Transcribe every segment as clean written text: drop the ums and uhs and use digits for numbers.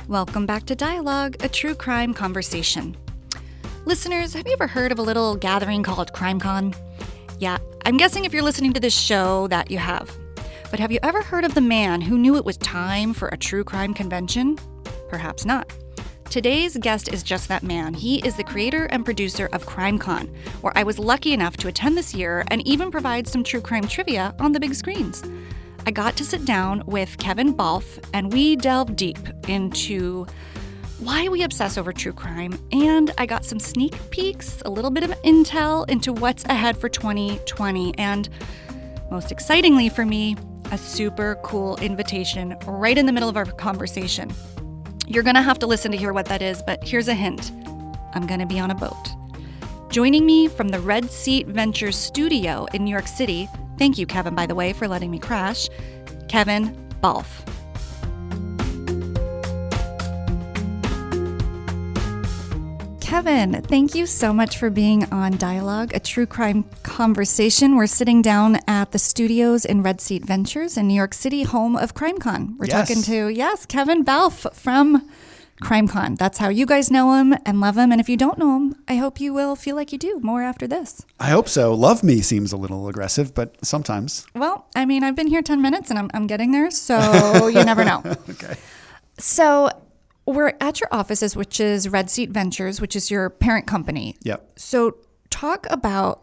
Welcome back to Dialogue, a true crime conversation. Listeners, have you ever heard of a little gathering called CrimeCon? Yeah, I'm guessing if you're listening to this show that you have. But have you ever heard of the man who knew it was time for a true crime convention? Perhaps not. Today's guest is just that man. He is the creator and producer of CrimeCon, where I was lucky enough to attend this year and even provide some true crime trivia on the big screens. I got to sit down with Kevin Balfe, and we delved deep into why we obsess over true crime, and I got some sneak peeks, a little bit of intel into what's ahead for 2020, and most excitingly for me, a super cool invitation right in the middle of our conversation. You're gonna have to listen to hear what that is, but here's a hint. I'm gonna be on a boat. Joining me from the Red Seat Ventures studio in New York City, thank you, Kevin, by the way, for letting me crash, Kevin Balfe. Kevin, thank you so much for being on Dialogue, a true crime conversation. We're sitting down at the studios in Red Seat Ventures in New York City, home of CrimeCon. We're talking to, Kevin Balfe from CrimeCon. That's how you guys know him and love him. And if you don't know him, I hope you will feel like you do more after this. I hope so. Love me seems a little aggressive, but sometimes. Well, I mean, I've been here 10 minutes and I'm getting there, so you never know. Okay. So we're at your offices, which is Red Seat Ventures, which is your parent company. Yep. So talk about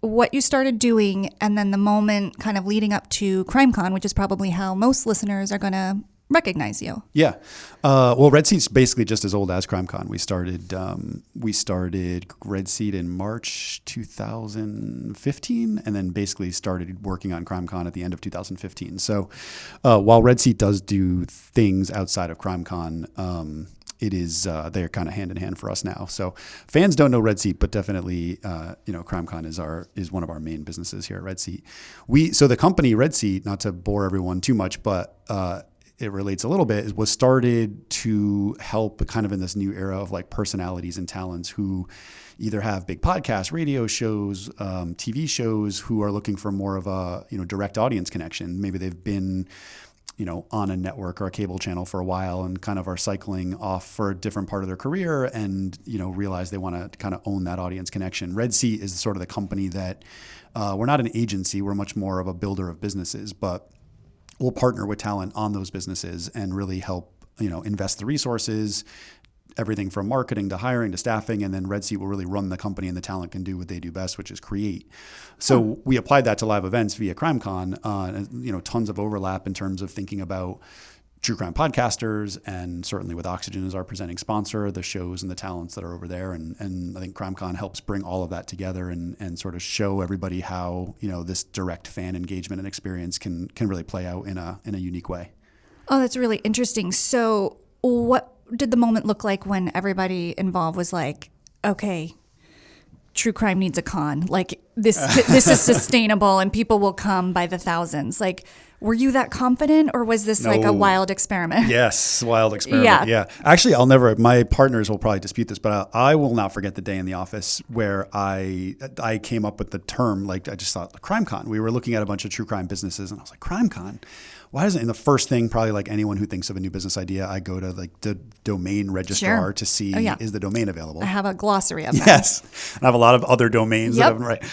what you started doing and then the moment kind of leading up to CrimeCon, which is probably how most listeners are going to recognize you. Yeah. Well, Red Seat's basically just as old as CrimeCon. We started Red Seat in March 2015 and then basically started working on CrimeCon at the end of 2015. So while Red Seat does do things outside of CrimeCon, it is they're kind of hand in hand for us now. So fans don't know Red Seat, but definitely CrimeCon is one of our main businesses here at Red Seat. So the company Red Seat, not to bore everyone too much, but it relates a little bit, was started to help kind of in this new era of like personalities and talents who either have big podcasts, radio shows, TV shows, who are looking for more of a, direct audience connection. Maybe they've been, on a network or a cable channel for a while and kind of are cycling off for a different part of their career and, realize they want to kind of own that audience connection. Red Seat is sort of the company that we're not an agency. We're much more of a builder of businesses, but we'll partner with talent on those businesses and really help, invest the resources, everything from marketing to hiring to staffing. And then Red Seat will really run the company and the talent can do what they do best, which is create. So we applied that to live events via CrimeCon, tons of overlap in terms of thinking about true crime podcasters, and certainly with Oxygen as our presenting sponsor, the shows and the talents that are over there. And I think CrimeCon helps bring all of that together and sort of show everybody how, this direct fan engagement and experience can really play out in a unique way. Oh, that's really interesting. So what did the moment look like when everybody involved was like, okay, true crime needs a con. Like this is sustainable and people will come by the thousands. Like, were you that confident or was this like a wild experiment? Yes, wild experiment. Yeah. Actually, my partners will probably dispute this, but I will not forget the day in the office where I came up with the term, like I just thought CrimeCon. We were looking at a bunch of true crime businesses and I was like, CrimeCon? Why isn't, and the first thing, probably like anyone who thinks of a new business idea, I go to like the domain registrar to see, is the domain available? I have a glossary of them. Yes. And I have a lot of other domains that I haven't, right.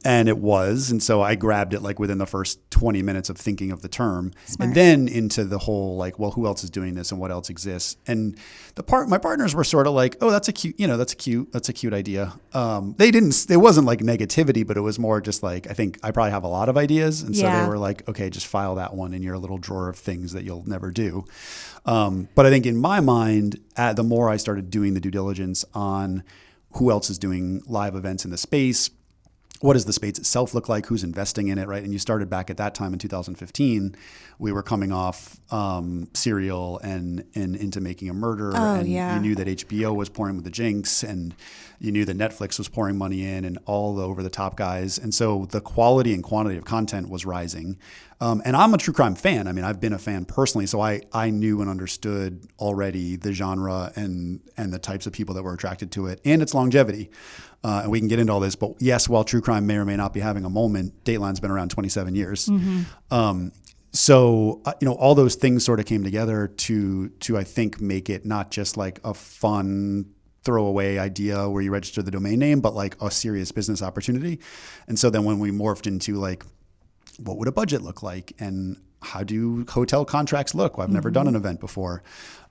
And it was, and so I grabbed it like within the first 20 minutes of thinking of the term. Smart. And then into the whole like, well, who else is doing this and what else exists? And my partners were sort of like, oh, that's a cute idea. It wasn't like negativity, but it was more just like, I think I probably have a lot of ideas. And so they were like, okay, just file that one in your little drawer of things that you'll never do. But I think in my mind, the more I started doing the due diligence on who else is doing live events in the space, what does the space itself look like? Who's investing in it, right? And you started back at that time in 2015. We were coming off Serial and into Making a Murder. You knew that HBO was pouring with the Jinx, and you knew that Netflix was pouring money in, and all the over-the-top guys. And so the quality and quantity of content was rising. And I'm a true crime fan. I mean, I've been a fan personally, so I knew and understood already the genre and the types of people that were attracted to it and its longevity. And we can get into all this, but yes, while true crime may or may not be having a moment, Dateline's been around 27 years. Mm-hmm. So, all those things sort of came together to I think make it not just like a fun throwaway idea where you register the domain name, but like a serious business opportunity. And so then when we morphed into like, what would a budget look like? And how do hotel contracts look? Well, I've never done an event before.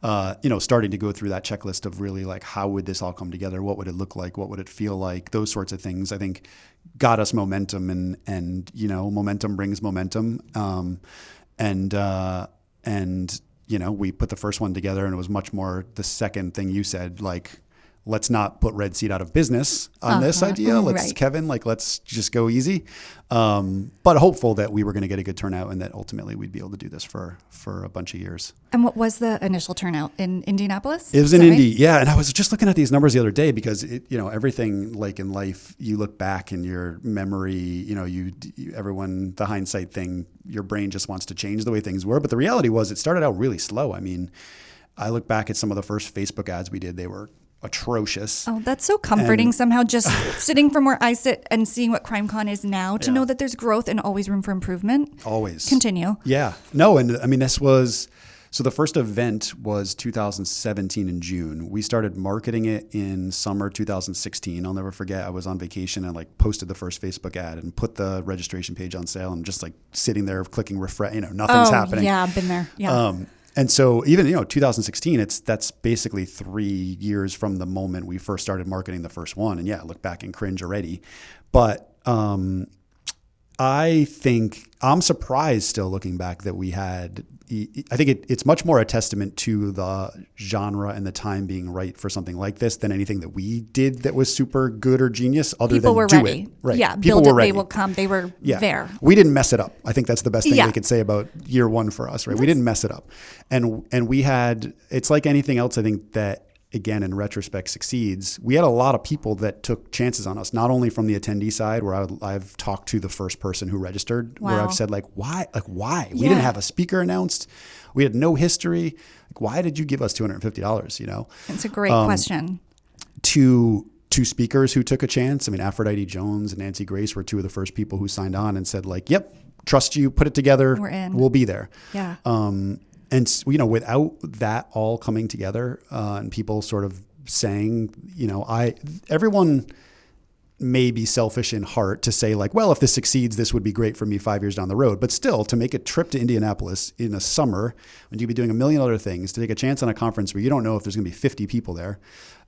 Starting to go through that checklist of really like, how would this all come together? What would it look like? What would it feel like? Those sorts of things, I think, got us momentum, and momentum brings momentum. We put the first one together, and it was much more the second thing you said, like, let's not put Red Seat out of business on this idea. Let's just go easy. But hopeful that we were going to get a good turnout and that ultimately we'd be able to do this for a bunch of years. And what was the initial turnout in Indianapolis? It was in Indy. Right? Yeah. And I was just looking at these numbers the other day because everything like in life, you look back in your memory, everyone, the hindsight thing, your brain just wants to change the way things were. But the reality was it started out really slow. I mean, I look back at some of the first Facebook ads we did, they were atrocious. Oh, that's so comforting somehow, just sitting from where I sit and seeing what CrimeCon is now to know that there's growth and always room for improvement. Always. Continue. Yeah. No, and I mean, so the first event was 2017 in June. We started marketing it in summer 2016. I'll never forget, I was on vacation and like posted the first Facebook ad and put the registration page on sale and just like sitting there clicking refresh, nothing's happening. Yeah, I've been there. Yeah. And so even, 2016, that's basically 3 years from the moment we first started marketing the first one. And yeah, I look back and cringe already. But I think I'm surprised still looking back that we had, I think it's much more a testament to the genre and the time being right for something like this than anything that we did that was super good or genius other people than were do ready. it. Right. Yeah, people build were it, ready. they will come. They were there. We didn't mess it up. I think that's the best thing we could say about year one for us, right? We didn't mess it up. And we had, it's like anything else, I think that, again, in retrospect succeeds. We had a lot of people that took chances on us, not only from the attendee side where I've talked to the first person who registered, where I've said like, why? We didn't have a speaker announced. We had no history. Like, why did you give us $250? It's a great question. Two speakers who took a chance. I mean, Aphrodite Jones and Nancy Grace were two of the first people who signed on and said like, yep, trust you, put it together. We're in. We'll be there. Yeah. And without that all coming together and people sort of saying, everyone may be selfish in heart to say like, well, if this succeeds, this would be great for me 5 years down the road. But still, to make a trip to Indianapolis in a summer when you'd be doing a million other things, to take a chance on a conference where you don't know if there's going to be 50 people there,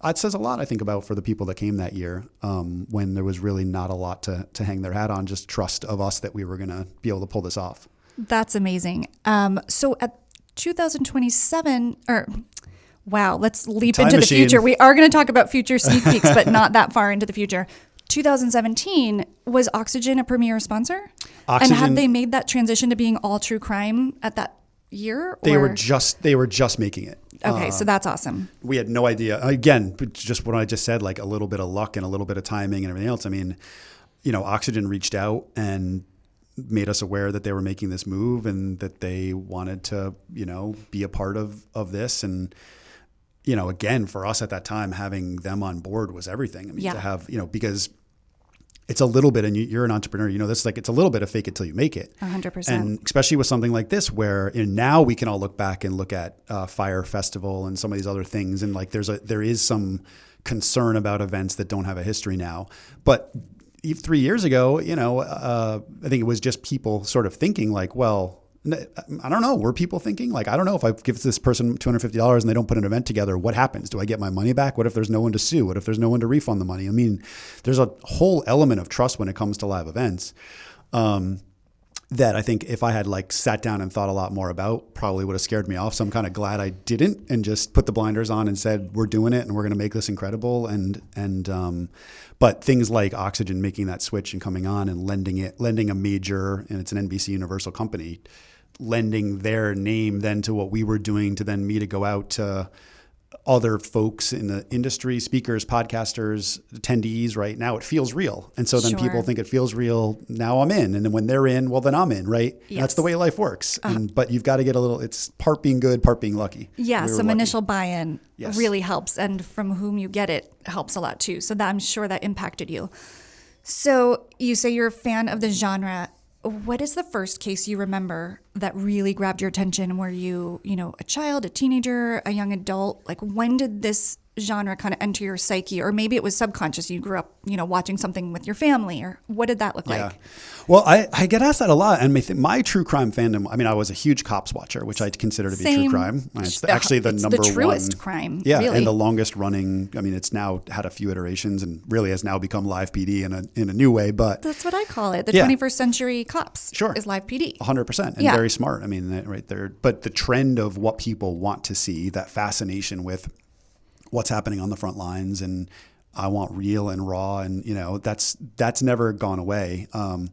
it says a lot, I think, about for the people that came that year when there was really not a lot to hang their hat on, just trust of us that we were going to be able to pull this off. That's amazing. So at 2027, let's leap Time into machine. the future. We are going to talk about future sneak peeks, but not that far into the future. 2017, was Oxygen a premier sponsor? Oxygen, and had they made that transition to being all true crime at that year? They were just making it. Okay, so that's awesome. We had no idea. Again, just what I just said, like a little bit of luck and a little bit of timing and everything else. I mean, Oxygen reached out and made us aware that they were making this move and that they wanted to, be a part of this. And, again, for us at that time, having them on board was everything. I mean, to have, because it's a little bit, and you're an entrepreneur, this, like, it's a little bit of fake it till you make it. 100%. And especially with something like this, where now we can all look back and look at Fire Festival and some of these other things. And like, there is some concern about events that don't have a history now, but 3 years ago, I think it was just people sort of thinking like, well, I don't know. Were people thinking like, I don't know, if I give this person $250 and they don't put an event together, what happens? Do I get my money back? What if there's no one to sue? What if there's no one to refund the money? I mean, there's a whole element of trust when it comes to live events that I think if I had like sat down and thought a lot more about, probably would have scared me off. So I'm kind of glad I didn't and just put the blinders on and said, we're doing it and we're going to make this incredible. But things like Oxygen making that switch and coming on and lending a major, and it's an NBC Universal company, lending their name then to what we were doing, to then me to go out to other folks in the industry, speakers, podcasters, attendees, right? Now it feels real. And so then people think it feels real. Now I'm in. And then when they're in, well, then I'm in, right? Yes. That's the way life works. But you've got to get it's part being good, part being lucky. Yeah, some initial buy-in really helps. And from whom you get it helps a lot too. So I'm sure that impacted you. So you say you're a fan of the genre. what is the first case you remember that really grabbed your attention? Were you, a child, a teenager, a young adult? Like, when did this genre kind of enter your psyche? Or maybe it was subconscious. You grew up, watching something with your family, or what did that look like? Well, I get asked that a lot. And my true crime fandom, I was a huge cops watcher, which I consider to be true crime. It's actually the number one. The truest crime. Yeah, really. And the longest running. It's now had a few iterations and really has now become Live PD in a new way. But that's what I call it. The 21st century cops is Live PD. 100%. And very smart. Right there. But the trend of what people want to see, that fascination with what's happening on the front lines, and I want real and raw, and that's never gone away. And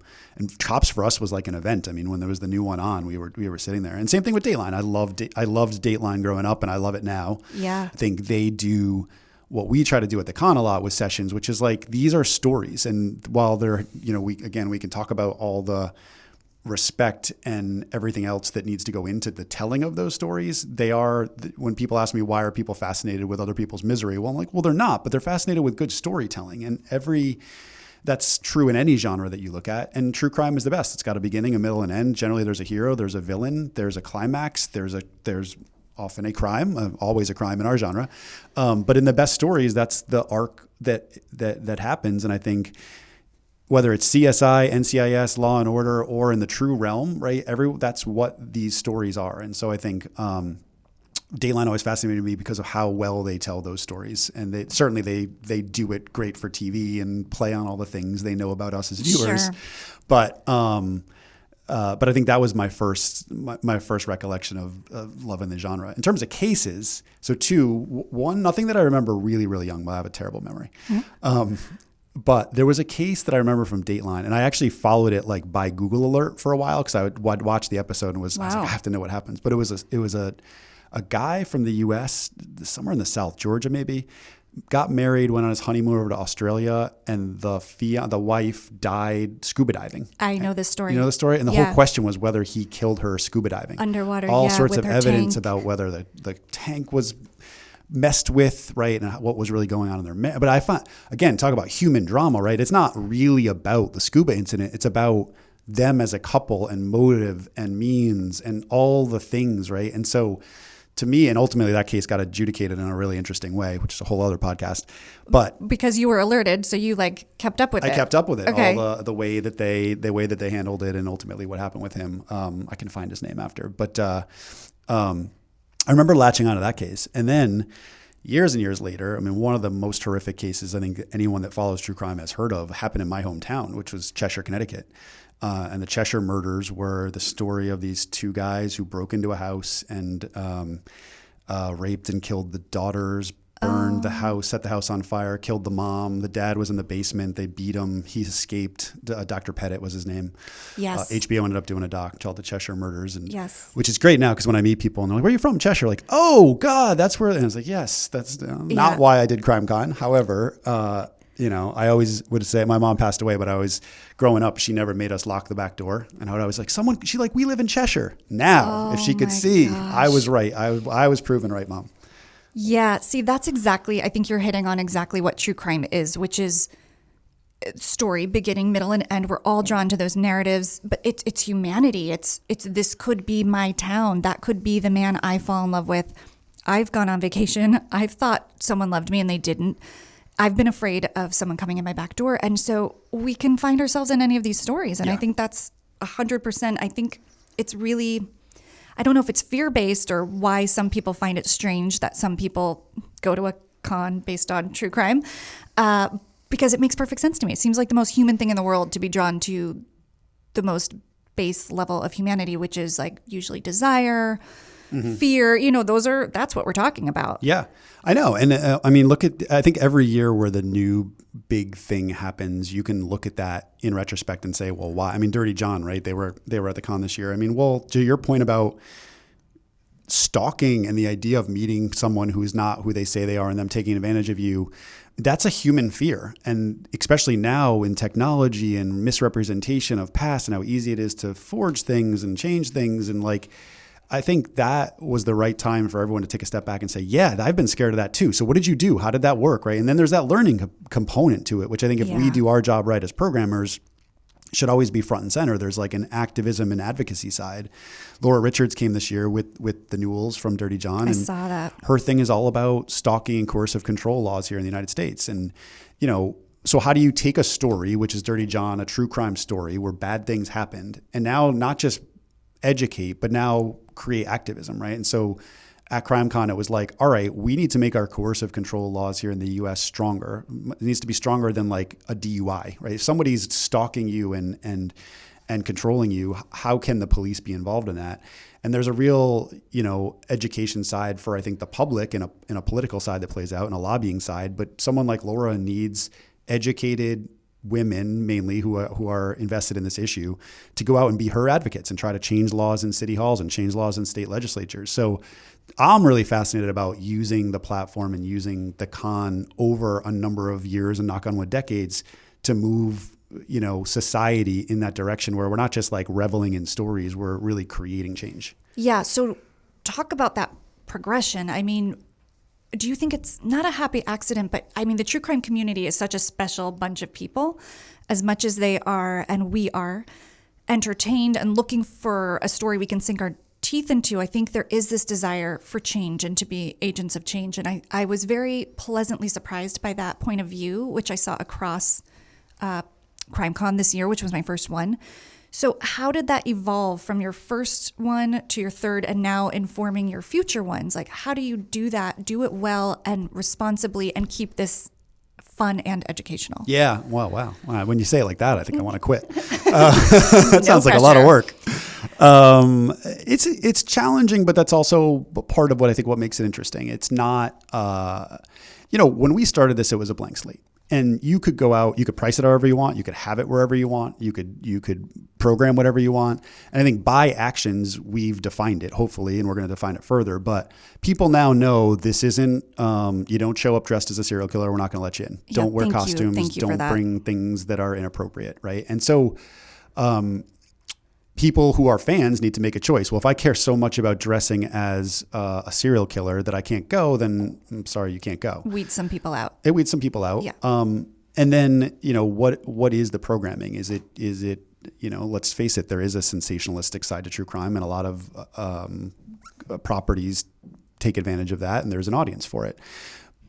Cops for us was like an event. When there was the new one on, we were sitting there. And same thing with Dateline. I loved Dateline growing up, and I love it now. Yeah, I think they do what we try to do at the con a lot with sessions, which is like, these are stories, and while they're we can talk about all the respect and everything else that needs to go into the telling of those stories. They are, when people ask me, why are people fascinated with other people's misery? Well, I'm like, well, they're not, but they're fascinated with good storytelling. And that's true in any genre that you look at. And true crime is the best. It's got a beginning, a middle, and end. Generally, there's a hero, there's a villain, there's a climax, there's often a crime, always a crime in our genre. But in the best stories, that's the arc that happens. And I think, whether it's CSI, NCIS, Law and Order, or in the true realm, right? That's what these stories are. And so I think Dateline always fascinated me because of how well they tell those stories. And they do it great for TV and play on all the things they know about us as viewers. Sure. But I think that was my first recollection of loving the genre. In terms of cases, so one, nothing that I remember really, really young, but I have a terrible memory. Mm-hmm. But there was a case that I remember from Dateline, and I actually followed it like by Google alert for a while, because I'd watch the episode and I was like, I have to know what happens. But it was a guy from the U.S., somewhere in the South, Georgia maybe, got married, went on his honeymoon over to Australia, and the wife died scuba diving. I know this story. You know the story? And the whole question was whether he killed her scuba diving. Underwater, all sorts of evidence tank. About whether the tank was messed with, right, and what was really going on in their but I find, again, talk about human drama, right? It's not really about the scuba incident. It's about them as a couple and motive and means and all the things, right? And so to me, and ultimately that case got adjudicated in a really interesting way, which is a whole other podcast. But because you were alerted, so you kept up with it. I kept up with it. Okay. All the way that they handled it, and ultimately what happened with him. I can find his name after, but I remember latching onto that case. And then years and years later, one of the most horrific cases I think anyone that follows true crime has heard of happened in my hometown, which was Cheshire, Connecticut. And the Cheshire murders were the story of these two guys who broke into a house and raped and killed the daughters, burned the house, set the house on fire, killed the mom. The dad was in the basement. They beat him. He escaped. Dr. Pettit was his name. Yes. HBO ended up doing a doc called The Cheshire Murders. And yes. Which is great now, because when I meet people and they're like, where are you from? Cheshire. Like, oh, God, that's where. And I was like, yes, that's not why I did CrimeCon. However, I always would say, my mom passed away, but growing up, she never made us lock the back door. And I would always we live in Cheshire. Now, if she could see, gosh. I was right. I was proven right, Mom. Yeah, see, that's exactly, I think you're hitting on exactly what true crime is, which is story, beginning, middle, and end. We're all drawn to those narratives, but it's humanity. It's this could be my town. That could be the man I fall in love with. I've gone on vacation. I've thought someone loved me and they didn't. I've been afraid of someone coming in my back door. And so we can find ourselves in any of these stories. And I think that's 100%. I think it's really, I don't know if it's fear-based or why some people find it strange that some people go to a con based on true crime, because it makes perfect sense to me. It seems like the most human thing in the world to be drawn to the most base level of humanity, which is usually desire, fear, that's what we're talking about. Yeah, I know. And I think every year where the new big thing happens, you can look at that in retrospect and say, well, why? Dirty John, right? They were at the con this year. Well, to your point about stalking and the idea of meeting someone who's not who they say they are and them taking advantage of you, that's a human fear. And especially now in technology and misrepresentation of past and how easy it is to forge things and change things. And I think that was the right time for everyone to take a step back and say, yeah, I've been scared of that too. So what did you do? How did that work? Right. And then there's that learning component to it, which I think if we do our job right as programmers should always be front and center. There's like an activism and advocacy side. Laura Richards came this year with the Newells from Dirty John. I saw that. Her thing is all about stalking and coercive control laws here in the United States. And, you know, so how do you take a story, which is Dirty John, a true crime story where bad things happened, and now not just educate, but now create activism, right? And so at CrimeCon, it was like, all right, we need to make our coercive control laws here in the U.S. stronger. It needs to be stronger than like a DUI, right? If somebody's stalking you and controlling you, how can the police be involved in that? And there's a real, you know, education side for, I think, the public and a political side that plays out and a lobbying side. But someone like Laura needs educated women mainly who are invested in this issue to go out and be her advocates and try to change laws in city halls and change laws in state legislatures. So I'm really fascinated about using the platform and using the con over a number of years and knock on wood decades to move, you know, society in that direction where we're not just like reveling in stories, we're really creating change. Yeah. So talk about that progression. I mean, do you think it's not a happy accident, but I mean, the true crime community is such a special bunch of people, as much as they are, and we are, entertained and looking for a story we can sink our teeth into. I think there is this desire for change and to be agents of change. And I was very pleasantly surprised by that point of view, which I saw across CrimeCon this year, which was my first one. So how did that evolve from your first one to your third and now informing your future ones? Like, how do you do that, do it well and responsibly and keep this fun and educational? Yeah. Wow. When you say it like that, I think I want to quit. That sounds like a lot of work. It's challenging, but that's also part of what makes it interesting. It's not, you know, when we started this, it was a blank slate. And you could go out, you could price it however you want, you could have it wherever you want, you could program whatever you want. And I think by actions, we've defined it, hopefully, and we're going to define it further. But people now know this isn't, you don't show up dressed as a serial killer, we're not going to let you in. Yeah, don't wear costumes, Thank you don't bring things that are inappropriate, right? And so people who are fans need to make a choice. Well, if I care so much about dressing as a serial killer that I can't go, then I'm sorry, you can't go. Weed some people out. It weeds some people out. Yeah. And then, you know, what is the programming? Is it, you know, let's face it, there is a sensationalistic side to true crime, and a lot of properties take advantage of that, and there's an audience for it.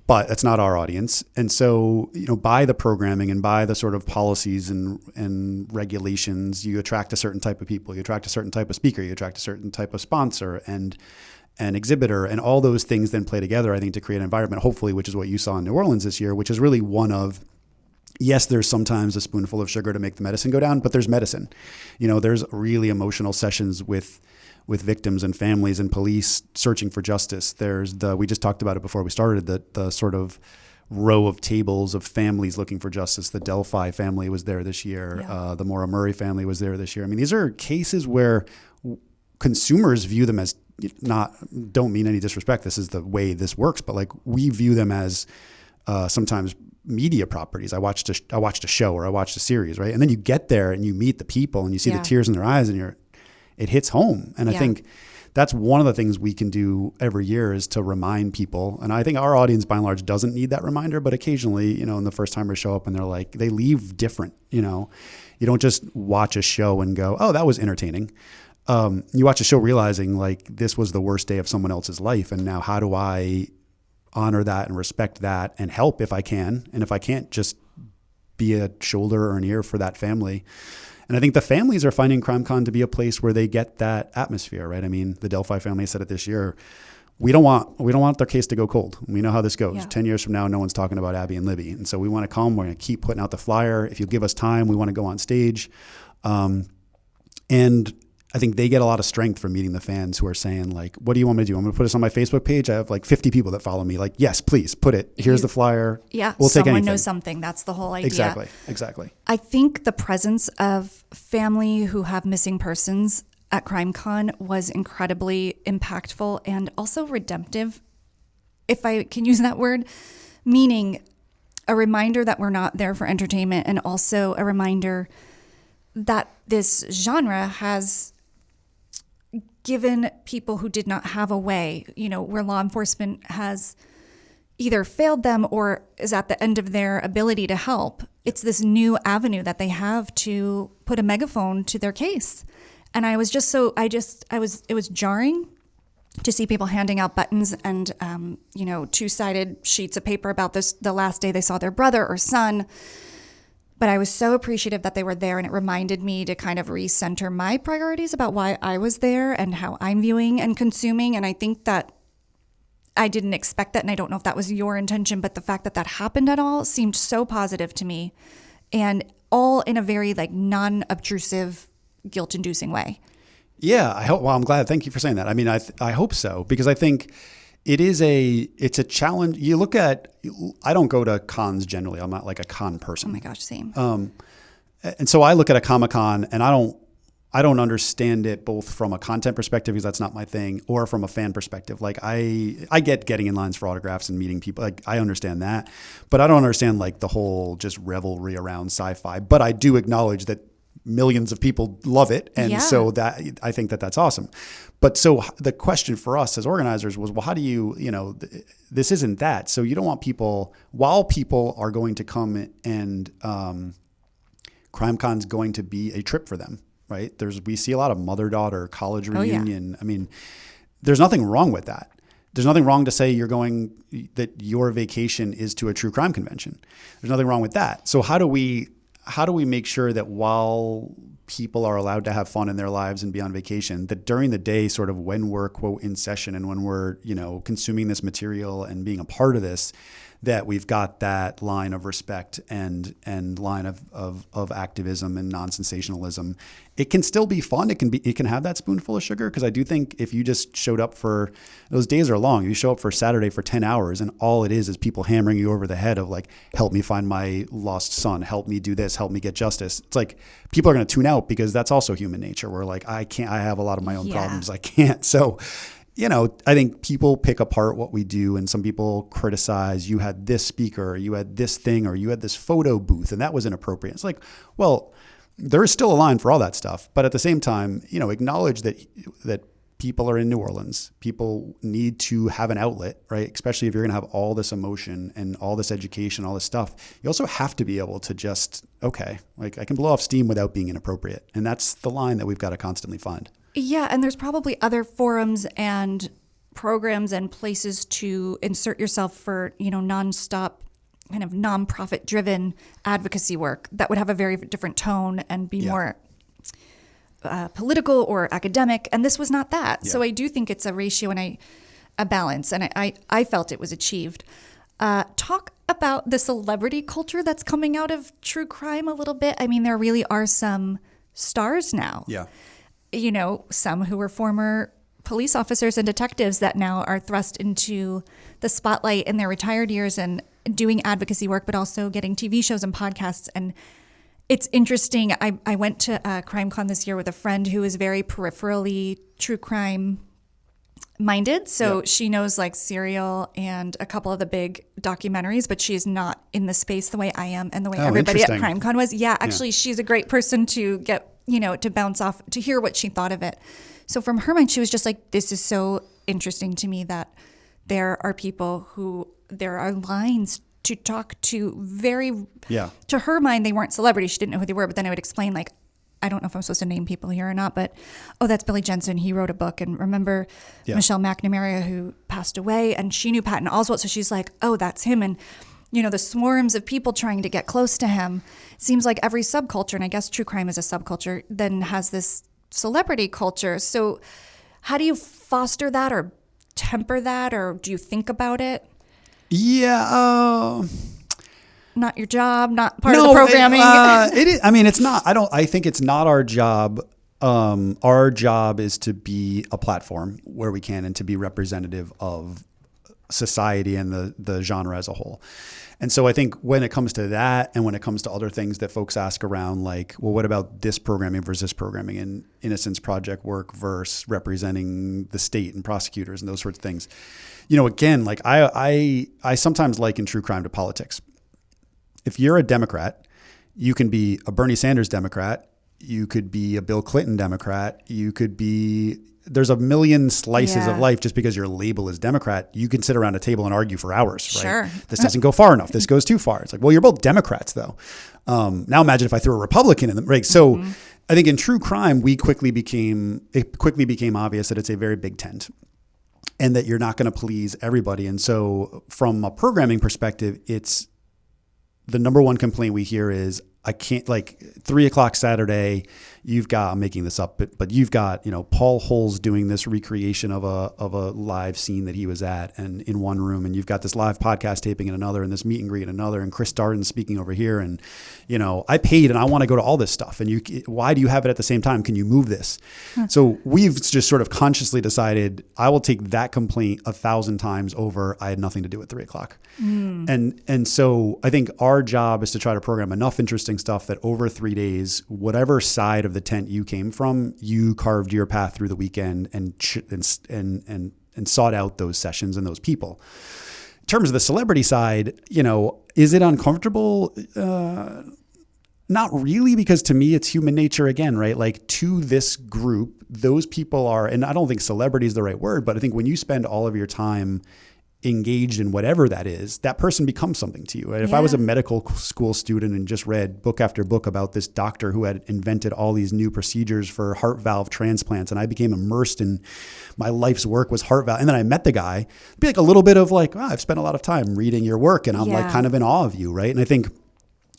But that's not our audience. And so, you know, by the programming and by the sort of policies and regulations, you attract a certain type of people, you attract a certain type of speaker, you attract a certain type of sponsor and an exhibitor, and all those things then play together, I think, to create an environment, hopefully, which is what you saw in New Orleans this year, which is really one of, yes, there's sometimes a spoonful of sugar to make the medicine go down, but there's medicine. You know, there's really emotional sessions with victims and families and police searching for justice. There's we just talked about it before we started, the sort of row of tables of families looking for justice. The Delphi family was there this year. Yeah. The Maura Murray family was there this year. I mean, these are cases where consumers view them as don't mean any disrespect. This is the way this works, but like we view them as sometimes media properties. I watched a show or I watched a series, right? And then you get there and you meet the people and you see the tears in their eyes and it hits home. And I think that's one of the things we can do every year is to remind people. And I think our audience by and large doesn't need that reminder, but occasionally, you know, in the first timers show up and they're like, they leave different, you know, you don't just watch a show and go, oh, that was entertaining. You watch a show realizing like this was the worst day of someone else's life. And now how do I honor that and respect that and help if I can? And if I can't, just be a shoulder or an ear for that family. And I think the families are finding CrimeCon to be a place where they get that atmosphere, right? I mean, the Delphi family said it this year. We don't want their case to go cold. We know how this goes. Yeah. 10 years from now, no one's talking about Abby and Libby. And so we want to come. We're going to keep putting out the flyer. If you give us time, we want to go on stage. And I think they get a lot of strength from meeting the fans who are saying like, what do you want me to do? I'm going to put this on my Facebook page. I have like 50 people that follow me. Like, yes, please put it. Here's the flyer. Yeah. We'll take anything. Someone knows something. That's the whole idea. Exactly. I think the presence of family who have missing persons at CrimeCon was incredibly impactful and also redemptive, if I can use that word, meaning a reminder that we're not there for entertainment and also a reminder that this genre has given people who did not have a way, you know, where law enforcement has either failed them or is at the end of their ability to help, it's this new avenue that they have to put a megaphone to their case. And I was just it was jarring to see people handing out buttons and, two-sided sheets of paper about the last day they saw their brother or son. But I was so appreciative that they were there, and it reminded me to kind of recenter my priorities about why I was there and how I'm viewing and consuming. And I think that I didn't expect that, and I don't know if that was your intention, but the fact that that happened at all seemed so positive to me, and all in a very non-obtrusive, guilt-inducing way. Yeah, I hope. Well, I'm glad. Thank you for saying that. I mean, I hope so, because I think it's a challenge. You look at. I don't go to cons generally. I'm not like a con person. Oh my gosh, same. And so I look at a Comic-Con, and I don't understand it both from a content perspective, because that's not my thing, or from a fan perspective. Like I get getting in lines for autographs and meeting people. Like I understand that, but I don't understand like the whole just revelry around sci-fi. But I do acknowledge that millions of people love it. And so that I think that that's awesome. But so the question for us as organizers was, well, how do this isn't that. So you don't want people, while people are going to come and CrimeCon's going to be a trip for them, right? We see a lot of mother-daughter college reunion. Oh, yeah. I mean, there's nothing wrong with that. There's nothing wrong to say that your vacation is to a true crime convention. There's nothing wrong with that. So how do we make sure that while people are allowed to have fun in their lives and be on vacation, that during the day, sort of when we're, quote, in session and when we're, consuming this material and being a part of this, that we've got that line of respect and line of activism and non-sensationalism. It can still be fun. It can have that spoonful of sugar, because I do think if you just showed up for, those days are long. You show up for Saturday for 10 hours and all it is people hammering you over the head of like, help me find my lost son, help me do this, help me get justice. It's like people are going to tune out, because that's also human nature. We're like, I have a lot of my own problems. I can't. So, I think people pick apart what we do, and some people criticize, you had this speaker, or you had this thing, or you had this photo booth, and that was inappropriate. It's like, well, there is still a line for all that stuff. But at the same time, acknowledge that people are in New Orleans. People need to have an outlet, right? Especially if you're going to have all this emotion and all this education, all this stuff. You also have to be able to just, okay, like I can blow off steam without being inappropriate. And that's the line that we've got to constantly find. Yeah, and there's probably other forums and programs and places to insert yourself for, nonstop kind of nonprofit-driven advocacy work that would have a very different tone and be more political or academic. And this was not that. Yeah. So I do think it's a ratio and a balance, and I felt it was achieved. Talk about the celebrity culture that's coming out of true crime a little bit. I mean, there really are some stars now. Yeah. Some who were former police officers and detectives that now are thrust into the spotlight in their retired years and doing advocacy work, but also getting TV shows and podcasts. And it's interesting. I went to CrimeCon this year with a friend who is very peripherally true crime minded. So she knows like Serial and a couple of the big documentaries, but she is not in the space the way I am and the way everybody at CrimeCon was. Yeah, actually, she's a great person to get, to bounce off, to hear what she thought of it. So from her mind, she was just like, this is so interesting to me that there are people who, there are lines to talk to to her mind, they weren't celebrities. She didn't know who they were, but then I would explain like, I don't know if I'm supposed to name people here or not, but, that's Billy Jensen. He wrote a book. And remember Michelle McNamara, who passed away, and she knew Patton Oswalt. So she's like, oh, that's him. And, the swarms of people trying to get close to him. Seems like every subculture, and I guess true crime is a subculture, then has this celebrity culture. So how do you foster that or temper that, or do you think about it? Yeah. Not your job, not part of the programming. It is. I mean, it's not. I think it's not our job. Our job is to be a platform where we can, and to be representative of society and the genre as a whole. And so I think when it comes to that, and when it comes to other things that folks ask around, like, well, what about this programming versus this programming, and Innocence Project work versus representing the state and prosecutors and those sorts of things. Again, like I sometimes liken true crime to politics. If you're a Democrat, you can be a Bernie Sanders Democrat. You could be a Bill Clinton Democrat. You could be, there's a million slices of life. Just because your label is Democrat, you can sit around a table and argue for hours, right? Sure. This doesn't go far enough. This goes too far. It's like, well, you're both Democrats though. Now imagine if I threw a Republican in them, right? So I think in true crime, it quickly became obvious that it's a very big tent and that you're not going to please everybody. And so from a programming perspective, it's the number one complaint we hear is, I can't, like 3:00 Saturday, you've got, I'm making this up, but you've got, Paul Holes doing this recreation of a live scene that he was at and in one room, and you've got this live podcast taping in another, and this meet and greet in another, and Chris Darden speaking over here. And, I paid and I want to go to all this stuff. And why do you have it at the same time? Can you move this? So we've just sort of consciously decided, I will take that complaint 1,000 times over. I had nothing to do with 3:00. And so I think our job is to try to program enough interesting stuff that over 3 days, whatever side of the tent you came from, you carved your path through the weekend and sought out those sessions and those people. In terms of the celebrity side, is it uncomfortable? Not really, because to me, it's human nature again, right? Like to this group, those people are, and I don't think celebrity is the right word, but I think when you spend all of your time engaged in whatever that is, that person becomes something to you. If I was a medical school student and just read book after book about this doctor who had invented all these new procedures for heart valve transplants, and I became immersed in my life's work was heart valve, and then I met the guy, it'd be like a little bit of like, I've spent a lot of time reading your work and I'm like kind of in awe of you, right? And I think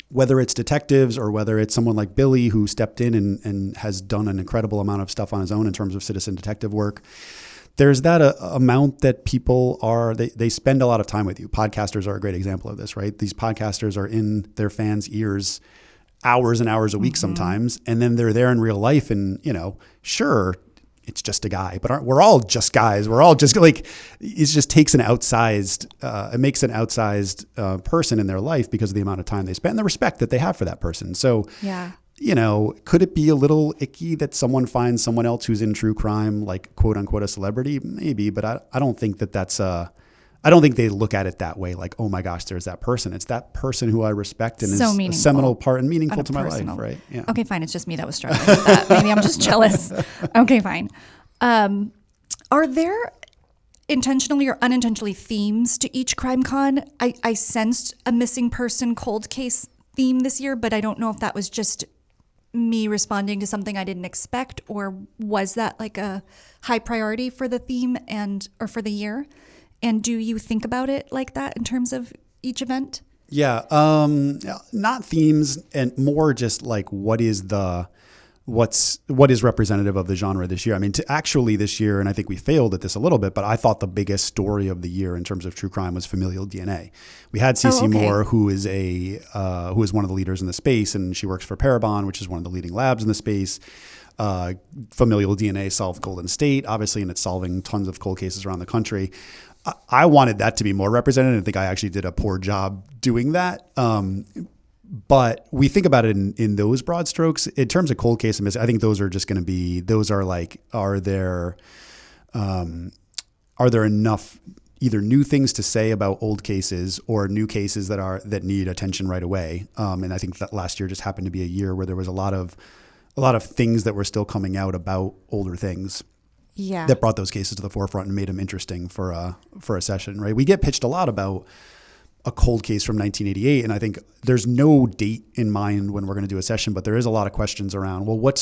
whether it's detectives or whether it's someone like Billy who stepped in and has done an incredible amount of stuff on his own in terms of citizen detective work, there's that amount that people they spend a lot of time with you. Podcasters are a great example of this, right? These podcasters are in their fans' ears hours and hours a week sometimes, and then they're there in real life, and sure, it's just a guy, but we're all just guys. We're all just like, it just takes it makes an outsized person in their life because of the amount of time they spend and the respect that they have for that person. So could it be a little icky that someone finds someone else who's in true crime, like quote unquote a celebrity? Maybe, but I don't think I don't think they look at it that way. Like, oh my gosh, there's that person. It's that person who I respect and so is meaningful. A seminal part and meaningful to my life, right? Yeah. Okay, fine. It's just me that was struggling with that. Maybe I'm just jealous. Okay, fine. Are there intentionally or unintentionally themes to each CrimeCon? I sensed a missing person cold case theme this year, but I don't know if that was just me responding to something I didn't expect, or was that like a high priority for the theme or for the year? And do you think about it like that in terms of each event? Yeah, not themes, and more just like what is representative of the genre this year. I mean, this year, and I think we failed at this a little bit, but I thought the biggest story of the year in terms of true crime was familial DNA. We had Cece Moore, who is one of the leaders in the space, and she works for Parabon, which is one of the leading labs in the space. Familial DNA solved Golden State, obviously, and it's solving tons of cold cases around the country. I wanted that to be more represented. I think I actually did a poor job doing that. But we think about it in those broad strokes. In terms of cold case and missing, I think those are just going to be, are there enough either new things to say about old cases or new cases that need attention right away? And I think that last year just happened to be a year where there was a lot of things that were still coming out about older things. Yeah. That brought those cases to the forefront and made them interesting for a session, right? We get pitched a lot about a cold case from 1988, and I think there's no date in mind when we're going to do a session, but there is a lot of questions around, well,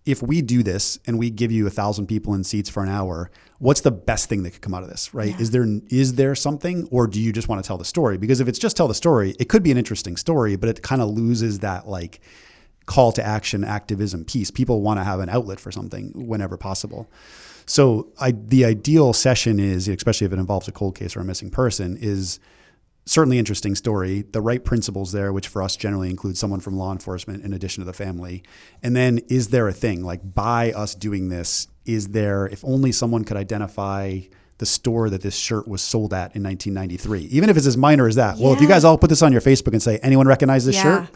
if we do this and we give you 1,000 people in seats for an hour, what's the best thing that could come out of this, right? Yeah. Is there something, or do you just want to tell the story? Because if it's just tell the story, it could be an interesting story, but it kind of loses that like call to action activism piece. People want to have an outlet for something whenever possible. So the ideal session is, especially if it involves a cold case or a missing person, is certainly interesting story, the right principles there, which for us generally include someone from law enforcement in addition to the family. And then is there a thing, like by us doing this, if only someone could identify the store that this shirt was sold at in 1993, even if it's as minor as that. Yeah. Well, if you guys all put this on your Facebook and say, anyone recognize this shirt?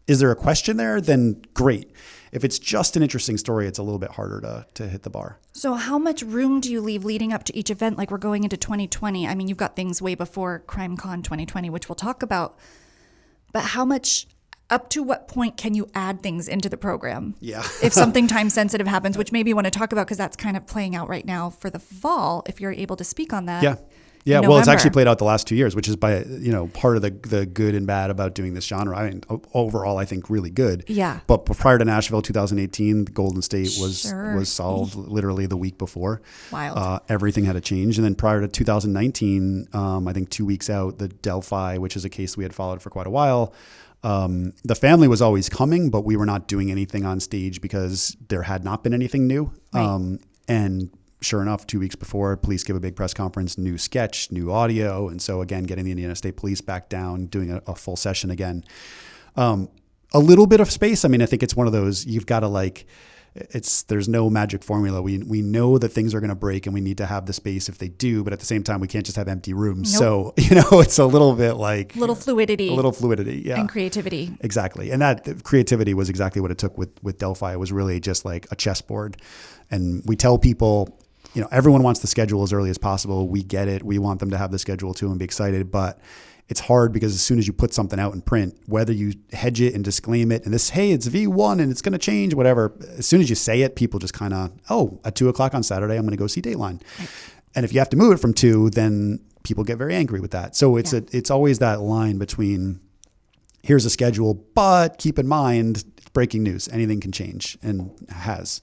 Is there a question there? Then great. If it's just an interesting story, it's a little bit harder to hit the bar. So how much room do you leave leading up to each event? Like we're going into 2020. I mean, you've got things way before CrimeCon 2020, which we'll talk about. But how much up to what point can you add things into the program? Yeah. If something time sensitive happens, which maybe you want to talk about because that's kind of playing out right now for the fall, if you're able to speak on that. Yeah. Yeah, well, it's actually played out the last 2 years, which is part of the good and bad about doing this genre. I mean, overall, I think really good. Yeah. But prior to Nashville 2018, Golden State was solved literally the week before. Wild. Everything had to change. And then prior to 2019, I think 2 weeks out, the Delphi, which is a case we had followed for quite a while, the family was always coming, but we were not doing anything on stage because there had not been anything new. Right. And sure enough, 2 weeks before, police give a big press conference, new sketch, new audio. And so again, getting the Indiana State Police back down, doing a full session again. A little bit of space. I mean, I think it's one of those, you've got to there's no magic formula. We know that things are going to break and we need to have the space if they do, but at the same time, we can't just have empty rooms. Nope. So, it's a little bit like fluidity. A little fluidity. Yeah. And creativity. Exactly. And that creativity was exactly what it took with Delphi. It was really just like a chessboard. And we tell people, everyone wants the schedule as early as possible. We get it. We want them to have the schedule too and be excited. But it's hard because as soon as you put something out in print, whether you hedge it and disclaim it and hey, it's V1 and it's going to change, whatever. As soon as you say it, people just kind of, at 2:00 on Saturday, I'm going to go see Dateline. Right. And if you have to move it from 2, then people get very angry with that. So it's always that line between here's a schedule, but keep in mind, it's breaking news. Anything can change and has.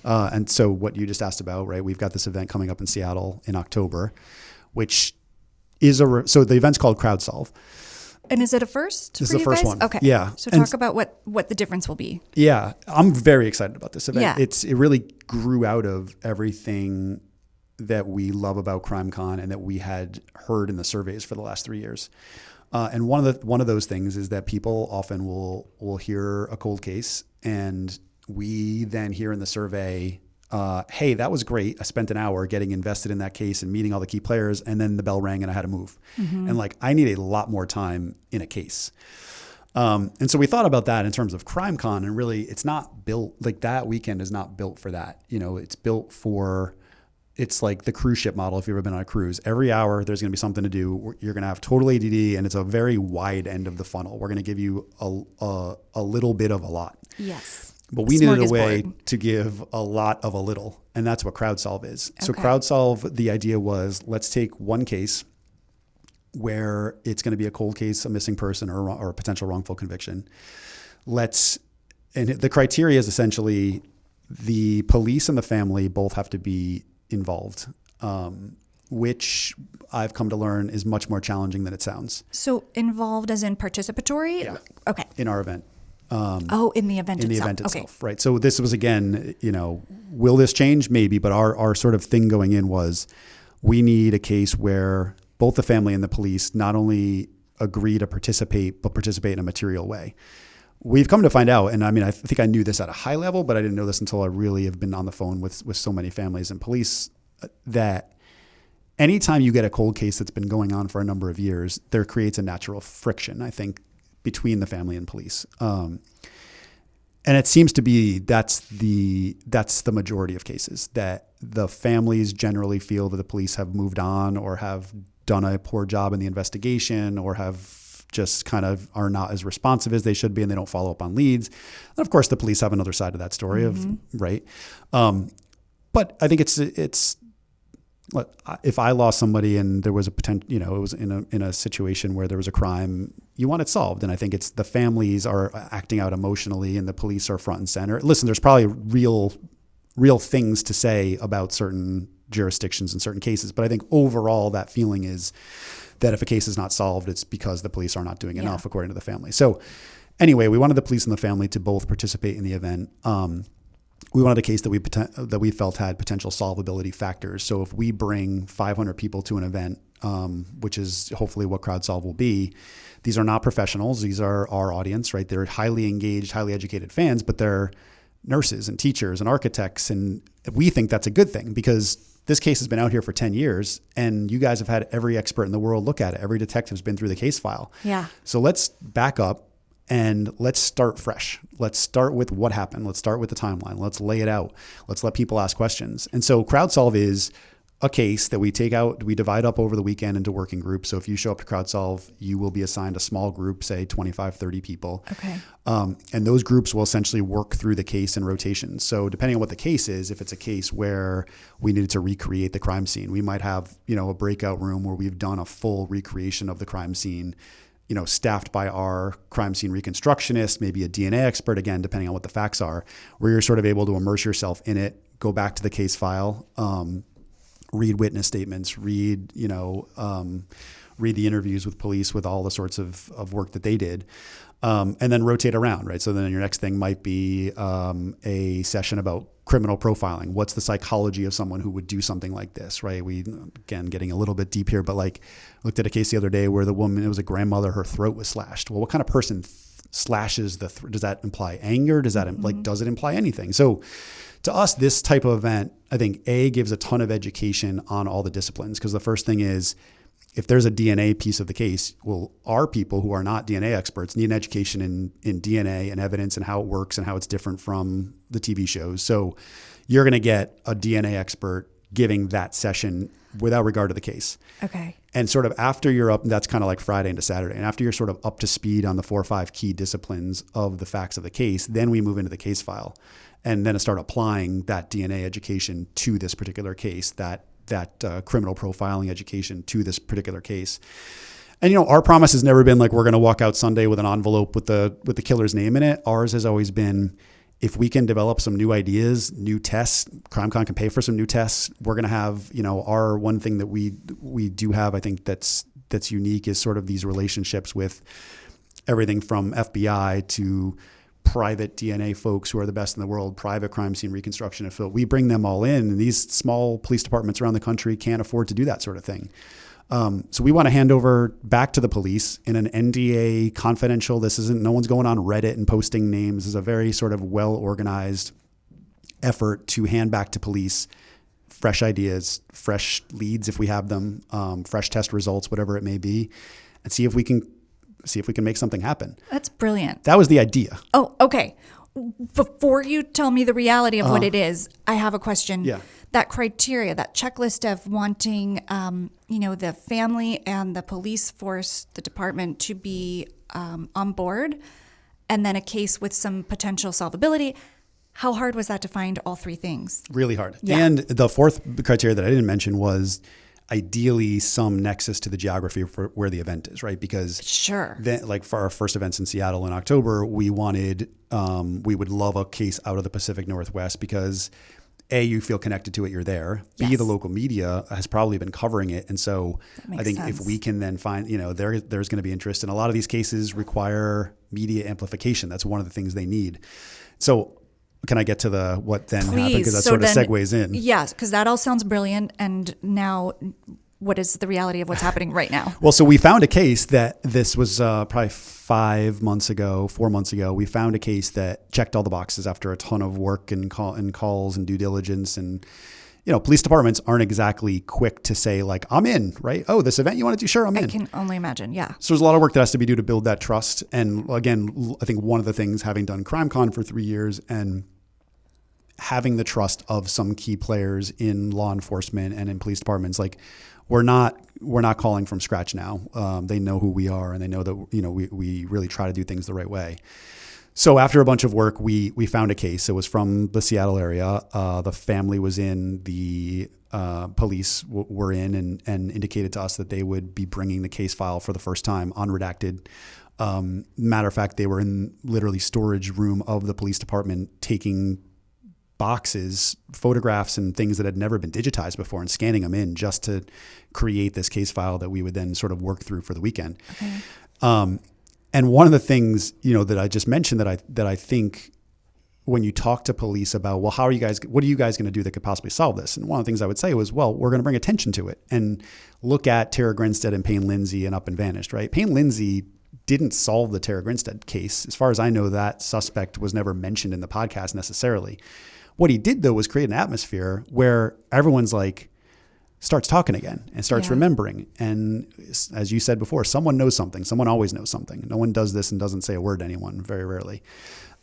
And so what you just asked about, right? We've got this event coming up in Seattle in October, which is so the event's called CrowdSolve. And is it a first? This is the first one. Okay. Yeah. So talk about what the difference will be. Yeah. I'm very excited about this event. Yeah. It really grew out of everything that we love about CrimeCon and that we had heard in the surveys for the last 3 years. And one of those things is that people often will hear a cold case and we then hear in the survey, hey, that was great. I spent an hour getting invested in that case and meeting all the key players, and then the bell rang and I had to move. Mm-hmm. And I need a lot more time in a case. And so we thought about that in terms of CrimeCon, and really it's not built, that weekend is not built for that. It's built for, it's like the cruise ship model if you've ever been on a cruise. Every hour there's going to be something to do. You're going to have total ADD, and it's a very wide end of the funnel. We're going to give you a little bit of a lot. Yes. But we needed a way to give a lot of a little, and that's what CrowdSolve is. Okay. So CrowdSolve, the idea was, let's take one case where it's going to be a cold case, a missing person, or a potential wrongful conviction. And the criteria is essentially the police and the family both have to be involved, which I've come to learn is much more challenging than it sounds. So involved as in participatory? Yeah. Okay. In our event. In the event itself. In the event itself, right? So this was, again, will this change? Maybe, but our sort of thing going in was we need a case where both the family and the police not only agree to participate, but participate in a material way. We've come to find out, and I mean, I think I knew this at a high level, but I didn't know this until I really have been on the phone with so many families and police, that anytime you get a cold case that's been going on for a number of years, there creates a natural friction, I think, between the family and police. And it seems to be that's the majority of cases, that the families generally feel that the police have moved on or have done a poor job in the investigation or have just kind of are not as responsive as they should be and they don't follow up on leads. And of course, the police have another side of that story of, right? But I think it's if I lost somebody and there was a potential, it was in a situation where there was a crime, you want it solved. And I think it's the families are acting out emotionally and the police are front and center. Listen, there's probably real things to say about certain jurisdictions in certain cases, but I think overall that feeling is that if a case is not solved, it's because the police are not doing enough, according to the family. So anyway, we wanted the police and the family to both participate in the event. We wanted a case that we felt had potential solvability factors. So if we bring 500 people to an event, which is hopefully what CrowdSolve will be, these are not professionals. These are our audience, right? They're highly engaged, highly educated fans, but they're nurses and teachers and architects. And we think that's a good thing because this case has been out here for 10 years and you guys have had every expert in the world look at it. Every detective's been through the case file. Yeah. So let's back up and let's start fresh. Let's start with what happened. Let's start with the timeline. Let's lay it out. Let's let people ask questions. And so CrowdSolve is a case that we divide up over the weekend into working groups. So if you show up to CrowdSolve, you will be assigned a small group, say 25, 30 people. Okay. And those groups will essentially work through the case in rotation. So depending on what the case is, if it's a case where we needed to recreate the crime scene, we might have, a breakout room where we've done a full recreation of the crime scene, staffed by our crime scene reconstructionist, maybe a DNA expert, again, depending on what the facts are, where you're sort of able to immerse yourself in it, go back to the case file, read witness statements, read the interviews with police with all the sorts of work that they did, and then rotate around, right? So then your next thing might be a session about criminal profiling. What's the psychology of someone who would do something like this, right? We, again, getting a little bit deep here, but looked at a case the other day where the woman, it was a grandmother, her throat was slashed. Well, what kind of person slashes the throat? Does that imply anger? Does that does it imply anything? So to us, this type of event, I think, gives a ton of education on all the disciplines, because the first thing is, if there's a DNA piece of the case, well, our people who are not DNA experts need an education in DNA and evidence and how it works and how it's different from the TV shows. So you're going to get a DNA expert giving that session without regard to the case. Okay. And sort of after you're up, that's kind of like Friday into Saturday. And after you're sort of up to speed on the 4 or 5 key disciplines of the facts of the case, then we move into the case file and then start applying that DNA education to this particular case, that criminal profiling education to this particular case. And, our promise has never been like, we're going to walk out Sunday with an envelope with the killer's name in it. Ours has always been, if we can develop some new ideas, new tests, CrimeCon can pay for some new tests. We're going to have, our one thing that we do have, I think that's unique, is sort of these relationships with everything from FBI to private DNA folks who are the best in the world, private crime scene reconstruction. We bring them all in, and these small police departments around the country can't afford to do that sort of thing. So we want to hand over back to the police in an NDA confidential. No one's going on Reddit and posting names. This is a very sort of well-organized effort to hand back to police fresh ideas, fresh leads if we have them, fresh test results, whatever it may be, and see if we can make something happen. That's brilliant. That was the idea. Oh, okay. Before you tell me the reality of what it is, I have a question. Yeah. That criteria, that checklist of wanting, the family and the police force, the department to be on board, and then a case with some potential solvability. How hard was that to find all 3 things? Really hard. Yeah. And the 4th criteria that I didn't mention was ideally some nexus to the geography for where the event is, right? Because sure, then, like for our first events in Seattle in October, we would love a case out of the Pacific Northwest because A, you feel connected to it, you're there. Yes. B, the local media has probably been covering it. And so I think sense. if we can then find, there's going to be interest. And a lot of these cases require media amplification. That's one of the things they need. So can I get to what then happened? Because that sort of segues in. Yes, because that all sounds brilliant. And now, what is the reality of what's happening right now? Well, so we found a case that this was probably 4 months ago. We found a case that checked all the boxes after a ton of work and calls and due diligence. And, police departments aren't exactly quick to say like, I'm in, right? Oh, this event you want to do? Sure, I'm in. I can only imagine, yeah. So there's a lot of work that has to be done to build that trust. And again, I think one of the things, having done CrimeCon for 3 years and having the trust of some key players in law enforcement and in police departments, like we're not calling from scratch now. They know who we are, and they know that we really try to do things the right way. So after a bunch of work, we found a case. It was from the Seattle area. The family was in. The police were in and indicated to us that they would be bringing the case file for the first time unredacted. Matter of fact, they were in literally storage room of the police department taking boxes, photographs, and things that had never been digitized before and scanning them in just to create this case file that we would then sort of work through for the weekend. Okay. And one of the things, that I just mentioned that I think when you talk to police about, well, what are you guys going to do that could possibly solve this? And one of the things I would say was, well, we're going to bring attention to it and look at Tara Grinstead and Payne Lindsay and Up and Vanished, right? Payne Lindsay didn't solve the Tara Grinstead case. As far as I know, that suspect was never mentioned in the podcast necessarily. What he did, though, was create an atmosphere where everyone's like, starts talking again and starts remembering. And as you said before, someone knows something. Someone always knows something. No one does this and doesn't say a word to anyone, very rarely.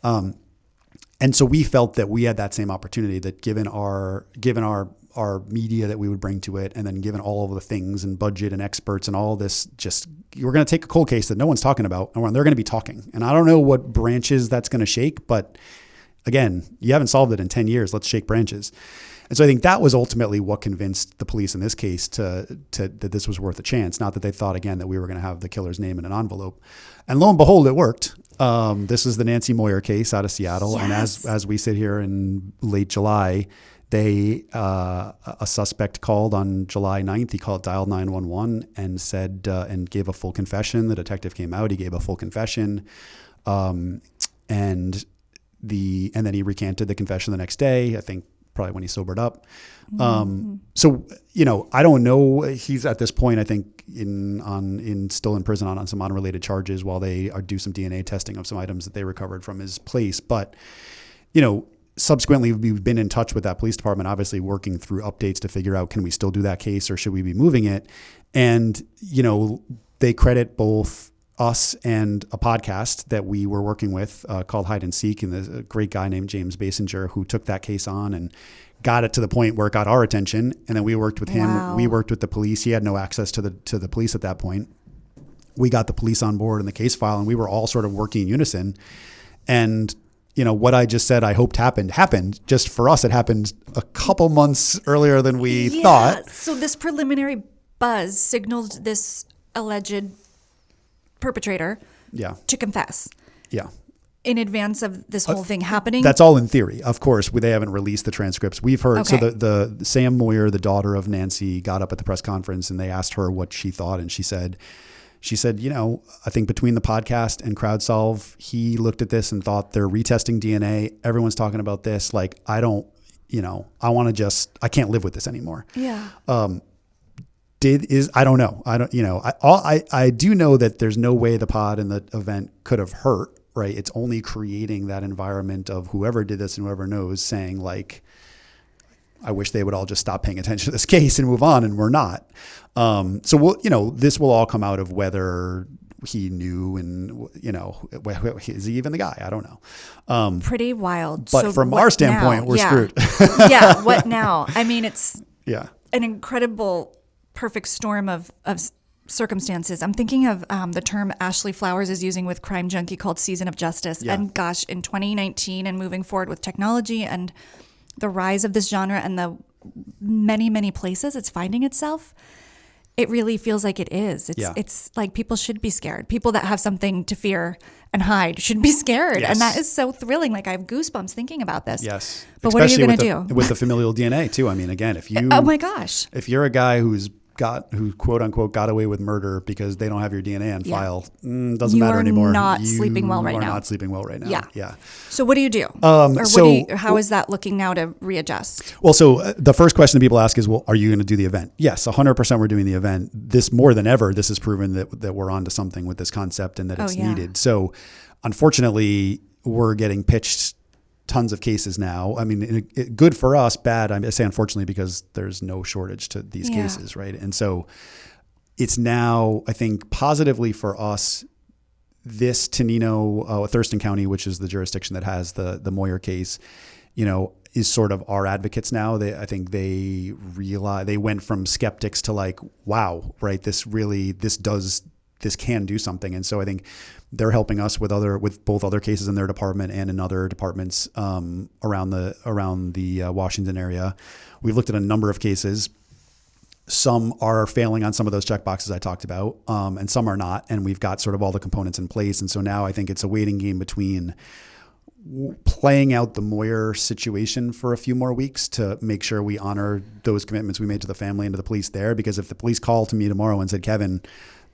And so we felt that we had that same opportunity, that given our our media that we would bring to it, and then given all of the things and budget and experts and all this, just we're going to take a cold case that no one's talking about, and they're going to be talking. And I don't know what branches that's going to shake, but again, you haven't solved it in 10 years. Let's shake branches. And so I think that was ultimately what convinced the police in this case to that this was worth a chance. Not that they thought, again, that we were going to have the killer's name in an envelope. And lo and behold, it worked. This is the Nancy Moyer case out of Seattle. Yes. And as we sit here in late July, a suspect called on July 9th. He dialed 911 and said, and gave a full confession. The detective came out. He gave a full confession. And then he recanted the confession the next day, I think probably when he sobered up. So, I don't know. He's at this point, I think still in prison on some unrelated charges while they do some DNA testing of some items that they recovered from his place. But, subsequently we've been in touch with that police department, obviously working through updates to figure out, can we still do that case or should we be moving it? And, they credit both us and a podcast that we were working with called Hide and Seek. And there's a great guy named James Basinger who took that case on and got it to the point where it got our attention. And then we worked with him. Wow. We worked with the police. He had no access to the police at that point. We got the police on board in the case file, and we were all sort of working in unison. And, what I just said I hoped happened. Just for us, it happened a couple months earlier than we thought. So this preliminary buzz signaled this alleged perpetrator to confess. Yeah. In advance of this whole thing happening? That's all in theory. Of course, they haven't released the transcripts. We've heard. Okay. So the Sam Moyer, the daughter of Nancy, got up at the press conference and they asked her what she thought. And she said, I think between the podcast and CrowdSolve, he looked at this and thought they're retesting DNA. Everyone's talking about this. Like, I don't, I can't live with this anymore. Yeah. I don't know. I do know that there's no way the pod and the event could have hurt, right? It's only creating that environment of whoever did this and whoever knows saying like, I wish they would all just stop paying attention to this case and move on. And we're not. So this will all come out of whether he knew and, is he even the guy? I don't know. Pretty wild. But so from our standpoint, we're screwed. Yeah. What now? I mean, it's an incredible perfect storm of circumstances. I'm thinking of the term Ashley Flowers is using with Crime Junkie called Season of Justice. Yeah. And gosh, in 2019 and moving forward with technology and the rise of this genre and the many, many places it's finding itself, it really feels like it is. It's like people should be scared. People that have something to fear and hide should be scared. Yes. And that is so thrilling. Like I have goosebumps thinking about this. Yes. But especially what are you going to do? With the familial DNA too. I mean, again, oh my gosh. If you're a guy who quote unquote got away with murder because they don't have your DNA on file, doesn't matter anymore. You are not sleeping well right now. You are not sleeping well right now. Yeah. So what do you do? How is that looking now to readjust? Well, so the first question that people ask is, well, are you going to do the event? Yes, 100% we're doing the event. This more than ever, this has proven that we're onto something with this concept and that it's needed. So unfortunately, we're getting pitched tons of cases now. I mean, good for us, bad. I say unfortunately because there's no shortage to these cases, right? And so it's now, I think, positively for us, this Tenino, Thurston County, which is the jurisdiction that has the Moyer case, is sort of our advocates now. I think they realize, they went from skeptics to like, wow, right? This can do something. And so I think they're helping us with both other cases in their department and in other departments around the Washington area. We've looked at a number of cases. Some are failing on some of those checkboxes I talked about, and some are not. And we've got sort of all the components in place. And so now I think it's a waiting game between playing out the Moyer situation for a few more weeks to make sure we honor those commitments we made to the family and to the police there. Because if the police called to me tomorrow and said, Kevin,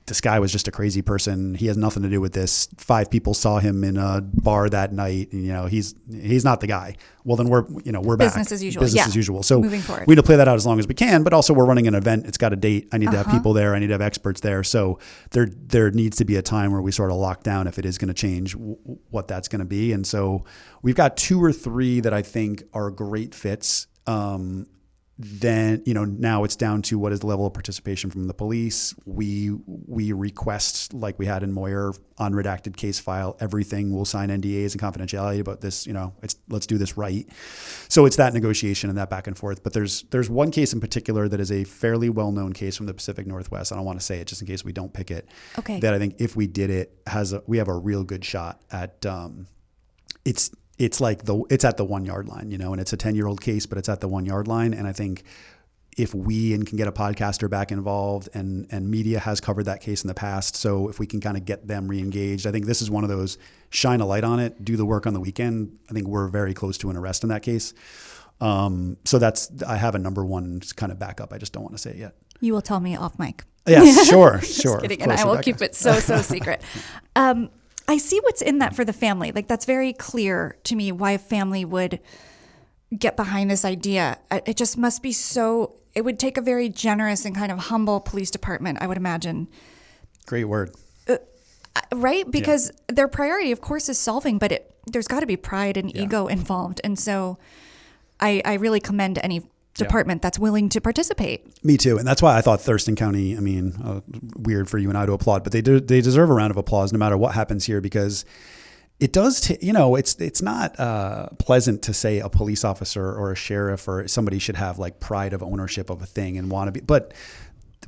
this guy was just a crazy person. He has nothing to do with this. 5 people saw him in a bar that night. And, he's not the guy. Well, then we're back. Business as usual. Business as usual. So moving forward, we need to play that out as long as we can, but also we're running an event. It's got a date. I need to have people there. I need to have experts there. So there needs to be a time where we sort of lock down if it is going to change what that's going to be. And so we've got 2 or 3 that I think are great fits. then, now it's down to what is the level of participation from the police. We request, like we had in Moyer, unredacted case file, everything. We'll sign NDAs and confidentiality about this, let's do this right. So it's that negotiation and that back and forth. But there's one case in particular that is a fairly well-known case from the Pacific Northwest. I don't want to say it just in case we don't pick it. Okay. That I think if we did it, we have a real good shot at, it's at the 1 yard line, and it's a 10-year-old case, but it's at the 1 yard line. And I think if we can get a podcaster back involved and media has covered that case in the past. So if we can kind of get them re-engaged, I think this is one of those shine a light on it, do the work on the weekend. I think we're very close to an arrest in that case. So I have a number one kind of backup. I just don't want to say it yet. You will tell me off mic. Yes, sure. Just kidding. And I will keep it so secret. I see what's in that for the family. Like, that's very clear to me why a family would get behind this idea. It just must be it would take a very generous and kind of humble police department, I would imagine. Great word. Right? Because their priority, of course, is solving, but there's got to be pride and ego involved. And so I really commend any department that's willing to participate. Me too. And that's why I thought Thurston County, weird for you and I to applaud, but they deserve a round of applause no matter what happens here, because it does, it's not pleasant to say a police officer or a sheriff or somebody should have like pride of ownership of a thing and want to be, but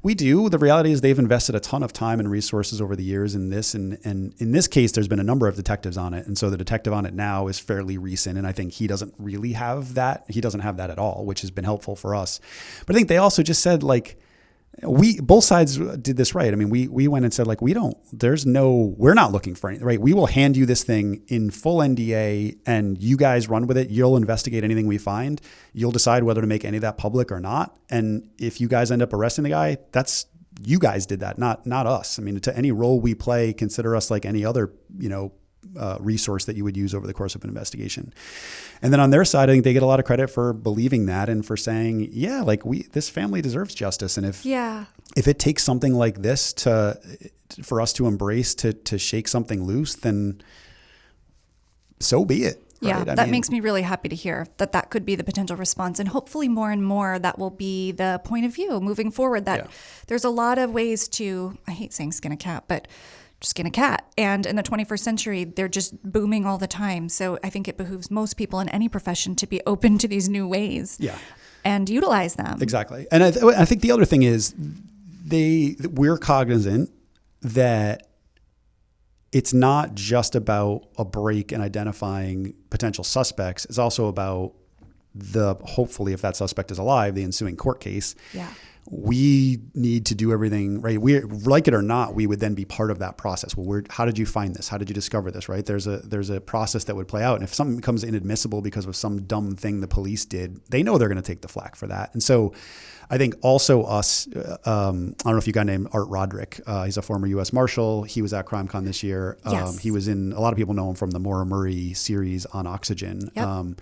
we do. The reality is they've invested a ton of time and resources over the years in this. And in this case, there's been a number of detectives on it. And so the detective on it now is fairly recent. And I think he doesn't really have that. He doesn't have that at all, which has been helpful for us. But I think they also just said, like, both sides did this right. We went and said, like, we're not looking for anything, right? We will hand you this thing in full NDA and you guys run with it. You'll investigate anything we find. You'll decide whether to make any of that public or not. And if you guys end up arresting the guy, you guys did that, not us. To any role we play, consider us like any other, resource that you would use over the course of an investigation. And then on their side, I think they get a lot of credit for believing that and for saying, this family deserves justice. And if it takes something like this for us to embrace, to shake something loose, then so be it. Yeah, right? That makes me really happy to hear that could be the potential response. And hopefully more and more that will be the point of view moving forward, that there's a lot of ways to, I hate saying skin a cat, but skin a cat. And in the 21st century, they're just booming all the time. So I think it behooves most people in any profession to be open to these new ways and utilize them. Exactly. And I think the other thing is we're cognizant that it's not just about a break and identifying potential suspects. It's also about hopefully, if that suspect is alive, the ensuing court case. Yeah. We need to do everything right. We, like it or not, we would then be part of that process. Well, how did you find this? How did you discover this? Right? There's a process that would play out. And if something becomes inadmissible because of some dumb thing the police did, they know they're going to take the flak for that. And so I think also us, I don't know if you got named Art Roderick. He's a former U.S. Marshal. He was at CrimeCon this year. Yes. He was a lot of people know him from the Maura Murray series on Oxygen. Yep.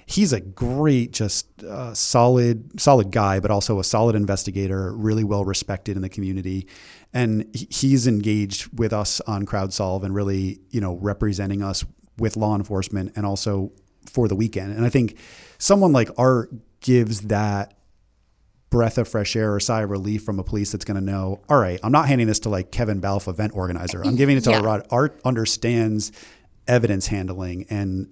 He's a great, just solid guy, but also a solid investigator, really well respected in the community. And he's engaged with us on CrowdSolve and really, representing us with law enforcement and also for the weekend. And I think someone like Art gives that breath of fresh air or sigh of relief from a police that's going to know, all right, I'm not handing this to like Kevin Balfe, event organizer. I'm giving it to Art. Art understands evidence handling and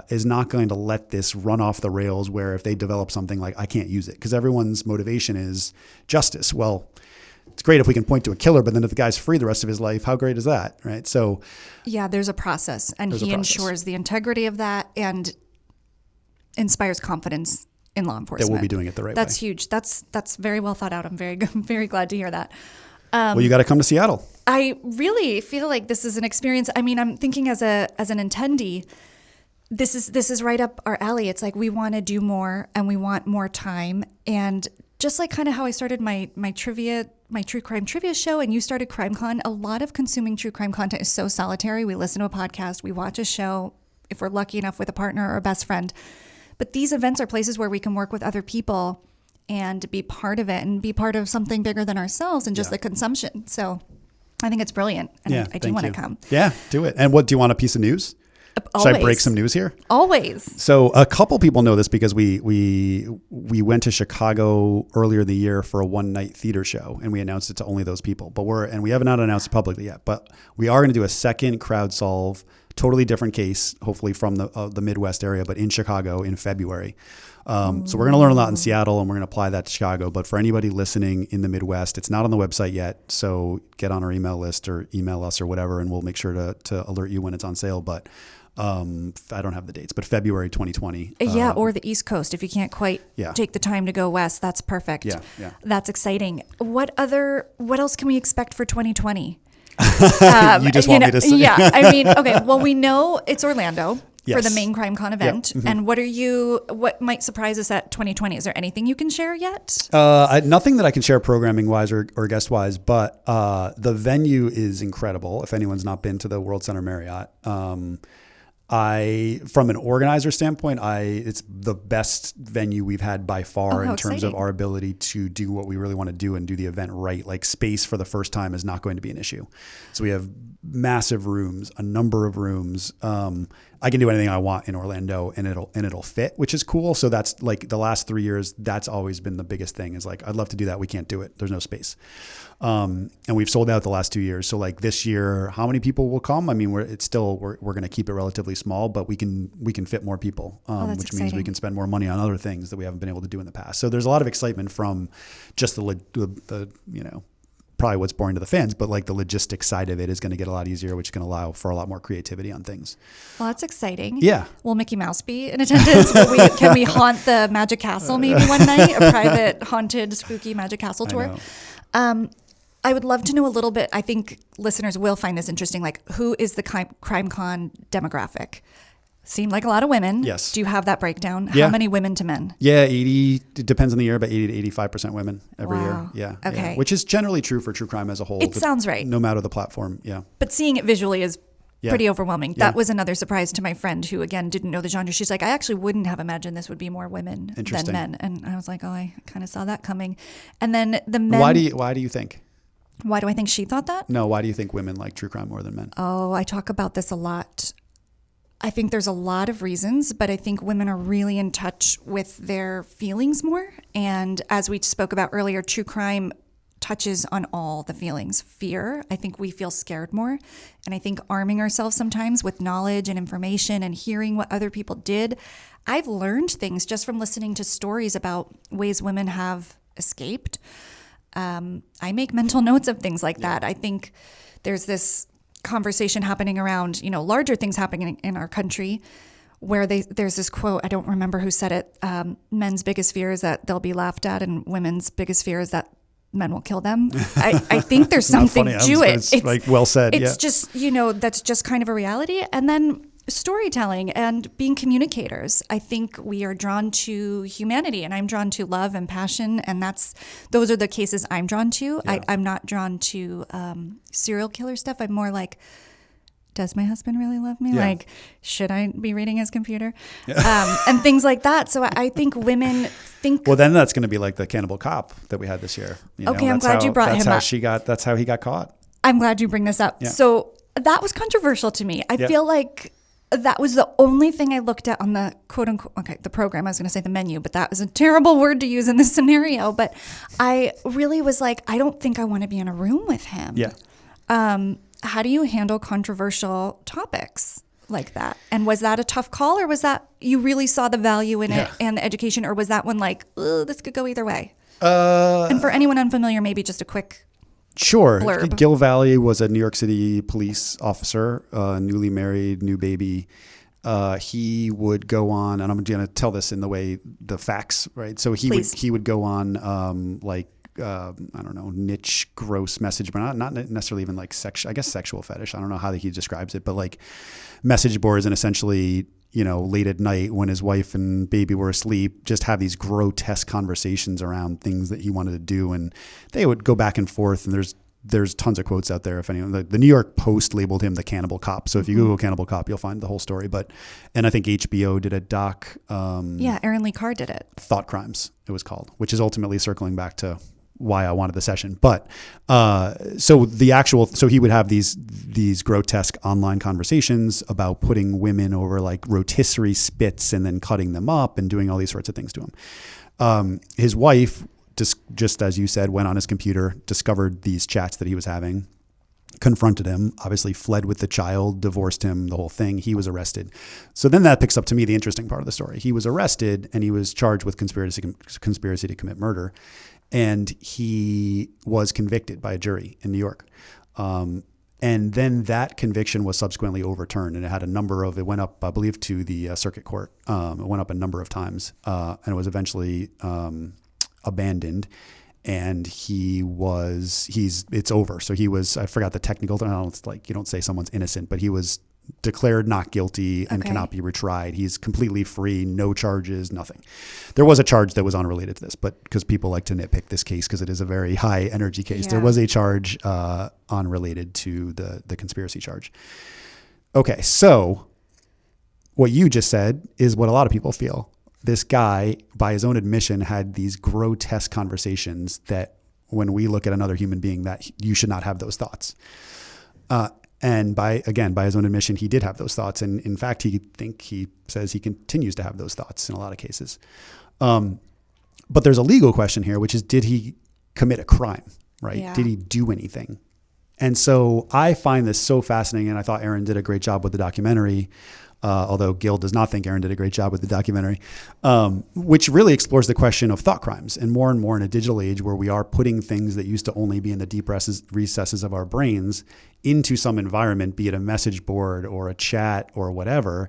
is not going to let this run off the rails where if they develop something, like, I can't use it, because everyone's motivation is justice. Well, it's great if we can point to a killer, but then if the guy's free the rest of his life, how great is that, right? So there's a process, and he ensures the integrity of that and inspires confidence in law enforcement. That we'll be doing it the right way. That's huge. That's very well thought out. I'm very glad to hear that. Well, you got to come to Seattle. I really feel like this is an experience. I'm thinking as an attendee, this is right up our alley. It's like we want to do more and we want more time. And just like kind of how I started my true crime trivia show and you started CrimeCon, a lot of consuming true crime content is so solitary. We listen to a podcast, we watch a show, if we're lucky enough with a partner or a best friend. But these events are places where we can work with other people and be part of it and be part of something bigger than ourselves and just the consumption. So I think it's brilliant. And I do want to come. Yeah, do it. And what, do you want a piece of news? Should I break some news here? Always. So a couple people know this because we went to Chicago earlier in the year for a one-night theater show, and we announced it to only those people. But we haven't announced it publicly yet. But we are going to do a second CrowdSolve, totally different case, hopefully from the Midwest area, but in Chicago in February. So we're going to learn a lot in Seattle, and we're going to apply that to Chicago. But for anybody listening in the Midwest, it's not on the website yet. So get on our email list or email us or whatever, and we'll make sure to alert you when it's on sale. But I don't have the dates, but February 2020. Or the East Coast. If you can't quite take the time to go west, that's perfect. Yeah. That's exciting. What else can we expect for 2020? You just want me to say? Yeah. I mean, okay. Well, we know it's Orlando. Yes. For the main CrimeCon event. Yep. Mm-hmm. And what might surprise us at 2020? Is there anything you can share yet? Nothing that I can share programming wise or guest wise, but the venue is incredible. If anyone's not been to the World Center Marriott, from an organizer standpoint, it's the best venue we've had by far in terms of our ability to do what we really want to do and do the event right. Like space for the first time is not going to be an issue. So we have massive rooms, a number of rooms. I can do anything I want in Orlando and it'll fit, which is cool. So that's like the last 3 years, that's always been the biggest thing is like, I'd love to do that. We can't do it. There's no space. And we've sold out the last 2 years. So like this year, how many people will come? I mean, we're going to keep it relatively small, but we can fit more people, which exciting. means we can spend more money on other things that we haven't been able to do in the past. So there's a lot of excitement from just the probably what's boring to the fans, but like the logistics side of it is going to get a lot easier, which is going to allow for a lot more creativity on things. Well, that's exciting. Yeah. Will Mickey Mouse be in attendance? Can we haunt the Magic Castle maybe one night? A private haunted spooky Magic Castle tour? I would love to know a little bit. I think listeners will find this interesting. Like, who is the CrimeCon demographic? Seemed like a lot of women. Yes. Do you have that breakdown? Yeah. How many women to men? Yeah, 80, it depends on the year, but 80 to 85% women every Wow. year. Yeah. Okay. Yeah. Which is generally true for true crime as a whole. It sounds right. No matter the platform. Yeah. But seeing it visually is pretty overwhelming. Yeah. That was another surprise to my friend who, again, didn't know the genre. She's like, I actually wouldn't have imagined this would be more women than men. And I was like, oh, I kind of saw that coming. And then the men. Why do you think? Why do I think she thought that? No, why do you think women like true crime more than men? Oh, I talk about this a lot. I think there's a lot of reasons, but I think women are really in touch with their feelings more. And as we spoke about earlier, true crime touches on all the feelings. Fear, I think we feel scared more. And I think arming ourselves sometimes with knowledge and information and hearing what other people did. I've learned things just from listening to stories about ways women have escaped. I make mental notes of things like that. I think there's this conversation happening around, larger things happening in our country where there's this quote, I don't remember who said it, men's biggest fear is that they'll be laughed at and women's biggest fear is that men will kill them. I think there's something to it. It's like well said. It's just, that's just kind of a reality. And then storytelling and being communicators. I think we are drawn to humanity and I'm drawn to love and passion. And those are the cases I'm drawn to. Yeah. I'm not drawn to serial killer stuff. I'm more like, does my husband really love me? Yeah. Like, should I be reading his computer? Yeah. And things like that. So I think women think. Well, then that's going to be like the Cannibal Cop that we had this year. Okay, I'm glad you brought him up. That's how he got caught. I'm glad you bring this up. Yeah. So that was controversial to me. I feel like that was the only thing I looked at on the quote unquote, the program. I was going to say the menu, but that was a terrible word to use in this scenario. But I really was like, I don't think I want to be in a room with him. Yeah. How do you handle controversial topics like that? And was that a tough call, or was that you really saw the value in it and the education, or was that one like, this could go either way? And for anyone unfamiliar, maybe just a quick Sure. blurb. Gil Valle was a New York City police officer, newly married, new baby. He would go on, and I'm going to tell this in the facts, right? So he would go on I don't know, niche, gross message, but not necessarily even like sexual fetish. I don't know how he describes it, but like message boards, and essentially, late at night when his wife and baby were asleep, just have these grotesque conversations around things that he wanted to do. And they would go back and forth. And there's tons of quotes out there. If anyone, the New York Post labeled him the Cannibal Cop. So if you Google Cannibal Cop, you'll find the whole story. And I think HBO did a doc. Aaron Lee Carr did it. Thought Crimes, it was called, which is ultimately circling back to why I wanted the session. But so he would have these grotesque online conversations about putting women over like rotisserie spits and then cutting them up and doing all these sorts of things to him. His wife, just as you said, went on his computer, discovered these chats that he was having, confronted him, obviously fled with the child, divorced him, the whole thing. He was arrested. So then that picks up to me the interesting part of the story. He was arrested and he was charged with conspiracy to commit murder. And he was convicted by a jury in New York. And then that conviction was subsequently overturned, and it went up, I believe, to the circuit court. It went up a number of times, and it was eventually abandoned. And it's over. So I forgot the technical term. It's like, you don't say someone's innocent, but he was declared not guilty and cannot be retried. He's completely free, no charges, nothing. There was a charge that was unrelated to this, but because people like to nitpick this case because it is a very high energy case, there was a charge unrelated to the conspiracy charge. Okay, so what you just said is what a lot of people feel. This guy, by his own admission, had these grotesque conversations that when we look at another human being, that you should not have those thoughts. And by his own admission, he did have those thoughts. And in fact, he says he continues to have those thoughts in a lot of cases. But there's a legal question here, which is, did he commit a crime, right? Yeah. Did he do anything? And so I find this so fascinating. And I thought Aaron did a great job with the documentary. Although Gil does not think Aaron did a great job with the documentary, which really explores the question of thought crimes. And more in a digital age where we are putting things that used to only be in the deep recesses of our brains into some environment, be it a message board or a chat or whatever,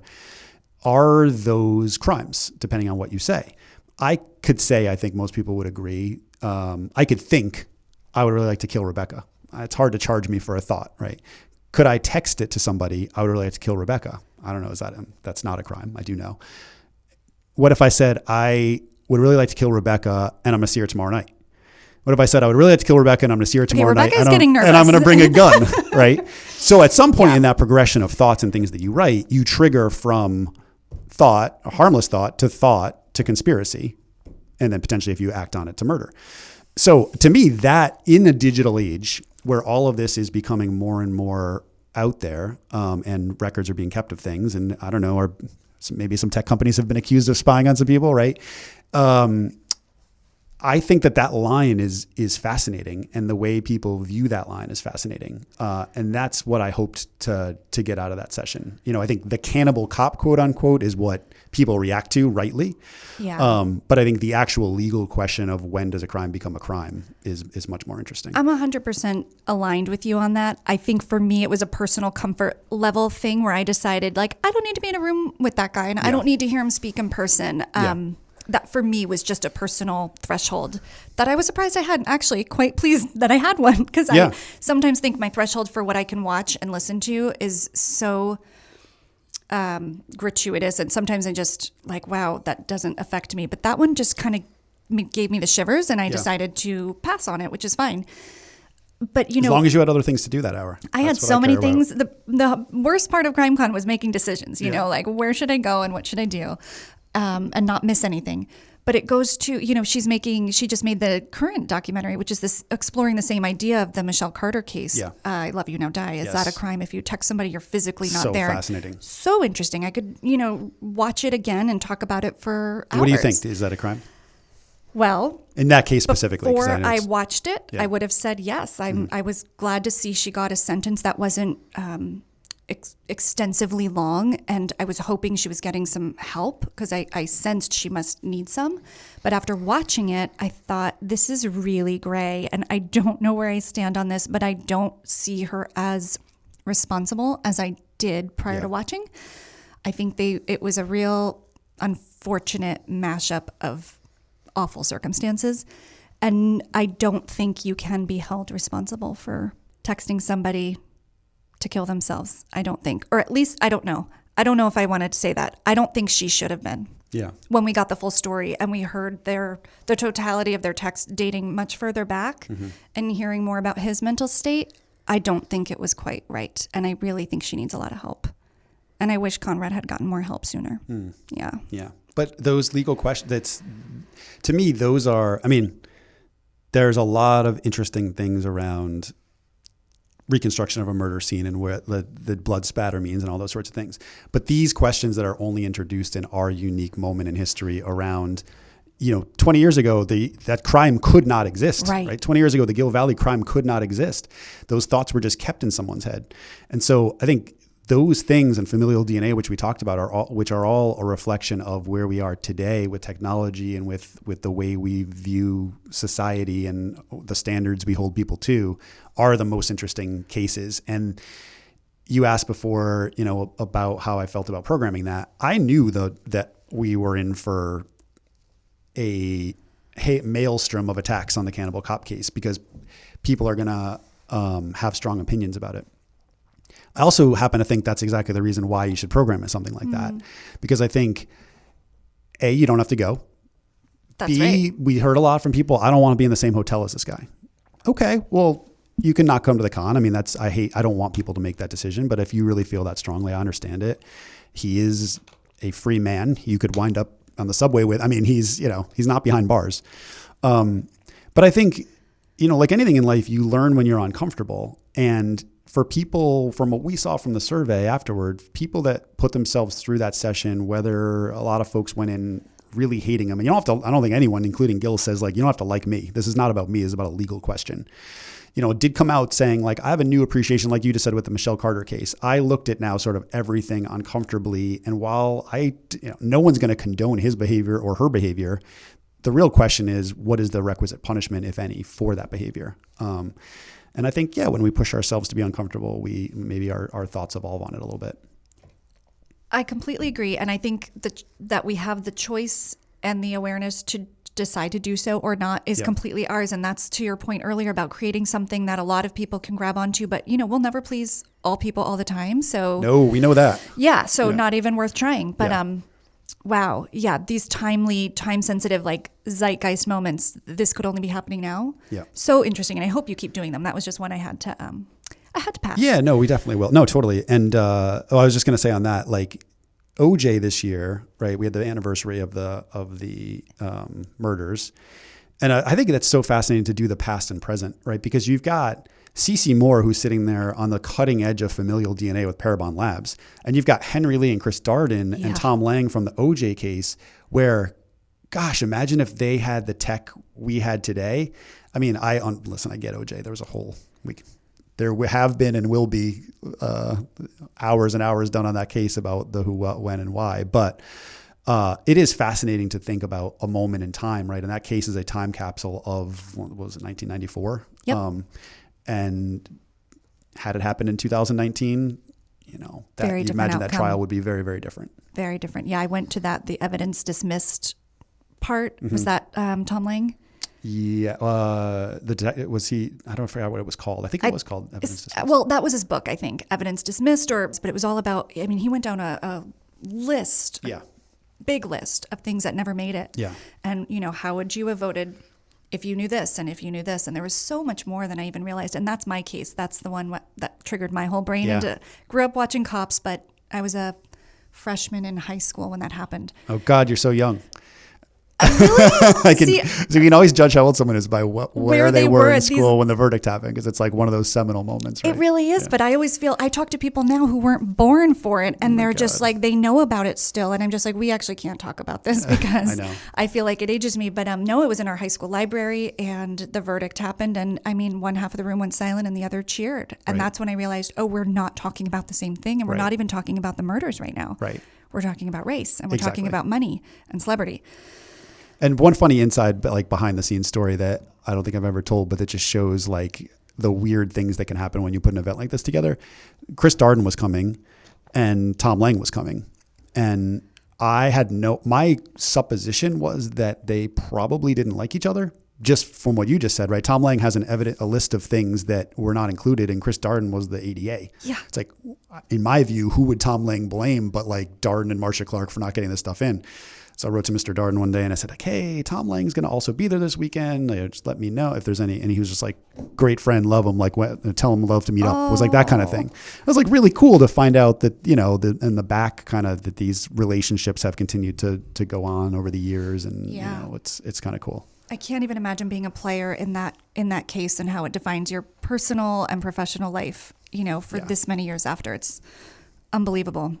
are those crimes, depending on what you say. I could say, I think most people would agree, I could think I would really like to kill Rebecca. It's hard to charge me for a thought, right? Could I text it to somebody, I would really like to kill Rebecca? I don't know. That's not a crime. I do know. What if I said, I would really like to kill Rebecca and I'm going to see her tomorrow night? What if I said, I would really like to kill Rebecca and I'm going to see her tomorrow night and I'm going to bring a gun, right? So at some point in that progression of thoughts and things that you write, you trigger from thought, a harmless thought, to conspiracy, and then potentially if you act on it, to murder. So to me, that in a digital age where all of this is becoming more and more out there, and records are being kept of things, and I don't know, or maybe some tech companies have been accused of spying on some people, right? I think that line is fascinating, and the way people view that line is fascinating, and that's what I hoped to get out of that session. I think the cannibal cop, quote unquote, is what people react to rightly. Yeah. But I think the actual legal question of when does a crime become a crime is much more interesting. I'm 100% aligned with you on that. I think for me, it was a personal comfort level thing where I decided, like, I don't need to be in a room with that guy, and I don't need to hear him speak in person. That for me was just a personal threshold that I was surprised I had. Actually, quite pleased that I had one, because I sometimes think my threshold for what I can watch and listen to is so gratuitous, and sometimes I just like, wow, that doesn't affect me. But that one just kind of gave me the shivers, and I decided to pass on it, which is fine. But as long as you had other things to do that hour. I had so many things. The worst part of CrimeCon was making decisions. You know, like where should I go and what should I do, and not miss anything. But it goes to, she just made the current documentary, which is this exploring the same idea of the Michelle Carter case. Yeah. I Love You Now Die. Is that a crime if you text somebody you're physically not there? So fascinating. So interesting. I could, watch it again and talk about it for hours. What do you think? Is that a crime? Well, in that case specifically. Before I watched it, I would have said yes. I was glad to see she got a sentence that wasn't extensively long, and I was hoping she was getting some help because I sensed she must need some. But after watching it, I thought, this is really gray, and I don't know where I stand on this, but I don't see her as responsible as I did prior to watching. I think it was a real unfortunate mashup of awful circumstances, and I don't think you can be held responsible for texting somebody to kill themselves. I don't think, or at least I don't know. I don't know if I wanted to say that. I don't think she should have been. Yeah. When we got the full story and we heard the totality of their text dating much further back, and hearing more about his mental state, I don't think it was quite right. And I really think she needs a lot of help. And I wish Conrad had gotten more help sooner. Yeah. Yeah. But those legal questions, to me, those are, there's a lot of interesting things around reconstruction of a murder scene and where the blood spatter means and all those sorts of things. But these questions that are only introduced in our unique moment in history around, 20 years ago, that crime could not exist, right? 20 years ago, the Gil Valle crime could not exist. Those thoughts were just kept in someone's head. And so I think those things and familial DNA, which we talked about, are all a reflection of where we are today with technology and with the way we view society and the standards we hold people to, are the most interesting cases. And you asked before, about how I felt about programming that. I knew that we were in for a maelstrom of attacks on the Cannibal Cop case because people are going to have strong opinions about it. I also happen to think that's exactly the reason why you should program something like that. Because I think, A, you don't have to go. That's B, right. We heard a lot from people, I don't want to be in the same hotel as this guy. Okay, well, you can not come to the con. I mean, I don't want people to make that decision, but if you really feel that strongly, I understand it. He is a free man. You could wind up on the subway with, he's not behind bars. But I think, like anything in life, you learn when you're uncomfortable. And for people, from what we saw from the survey afterward, people that put themselves through that session, whether a lot of folks went in really hating him, and you don't have to, I don't think anyone, including Gil, says you don't have to like me. This is not about me. It's about a legal question. It did come out saying I have a new appreciation, like you just said with the Michelle Carter case. I looked at now sort of everything uncomfortably. And while no one's going to condone his behavior or her behavior, the real question is, what is the requisite punishment, if any, for that behavior? And I think, when we push ourselves to be uncomfortable, maybe our thoughts evolve on it a little bit. I completely agree. And I think that we have the choice and the awareness to decide to do so or not is completely ours. And that's to your point earlier about creating something that a lot of people can grab onto, but we'll never please all people all the time. So no, we know that. Yeah. So not even worth trying, but, wow. Yeah. These timely, time sensitive, zeitgeist moments, this could only be happening now. Yeah. So interesting. And I hope you keep doing them. That was just one I had to pass. Yeah, no, we definitely will. No, totally. And, I was just going to say on that, OJ this year, right? We had the anniversary of the murders. And I think that's so fascinating to do the past and present, right? Because you've got CeCe Moore, who's sitting there on the cutting edge of familial DNA with Parabon Labs. And you've got Henry Lee and Chris Darden and Tom Lang from the OJ case where, gosh, imagine if they had the tech we had today. I mean, listen, I get OJ. There was a whole week. There have been and will be hours and hours done on that case about the who, what, when, and why. But it is fascinating to think about a moment in time, right? And that case is a time capsule of, what was it, 1994? Yep. And had it happened in 2019, very you different imagine outcome. That trial would be very, very different. Very different. Yeah, I went to the evidence dismissed part. Mm-hmm. Was that Tom Lang? Yeah, was he? I don't forget what it was called. I think it was called Evidence Dismissed. Well, that was his book, I think, Evidence Dismissed. But it was all about. He went down a list, big list of things that never made it. Yeah, and how would you have voted if you knew this and if you knew this? And there was so much more than I even realized. And that's my case. That's the one that triggered my whole brain. And grew up watching Cops, but I was a freshman in high school when that happened. Oh God, you're so young. Really? So you can always judge how old someone is by where they were in school when the verdict happened, because it's one of those seminal moments, right? It really is. Yeah. But I always feel, I talk to people now who weren't born for it, and they're just they know about it still. And I'm just we actually can't talk about this because I feel like it ages me. But no, it was in our high school library, and the verdict happened. And one half of the room went silent and the other cheered. And that's when I realized, we're not talking about the same thing. And we're not even talking about the murders right now. Right. We're talking about race, and we're talking about money and celebrity. And one funny inside, behind the scenes story that I don't think I've ever told, but that just shows the weird things that can happen when you put an event like this together. Chris Darden was coming and Tom Lang was coming. And my supposition was that they probably didn't like each other, just from what you just said, right? Tom Lang has a list of things that were not included, and Chris Darden was the ADA. Yeah. It's in my view, who would Tom Lang blame but Darden and Marcia Clark for not getting this stuff in? So I wrote to Mr. Darden one day and I said, hey, Tom Lang's going to also be there this weekend. Just let me know if there's any. And he was just great friend, love him, tell him love to meet up. It was that kind of thing. It was really cool to find out that, in the back kind of that these relationships have continued to go on over the years. And, it's kind of cool. I can't even imagine being a player in that case and how it defines your personal and professional life, for this many years after. It's unbelievable.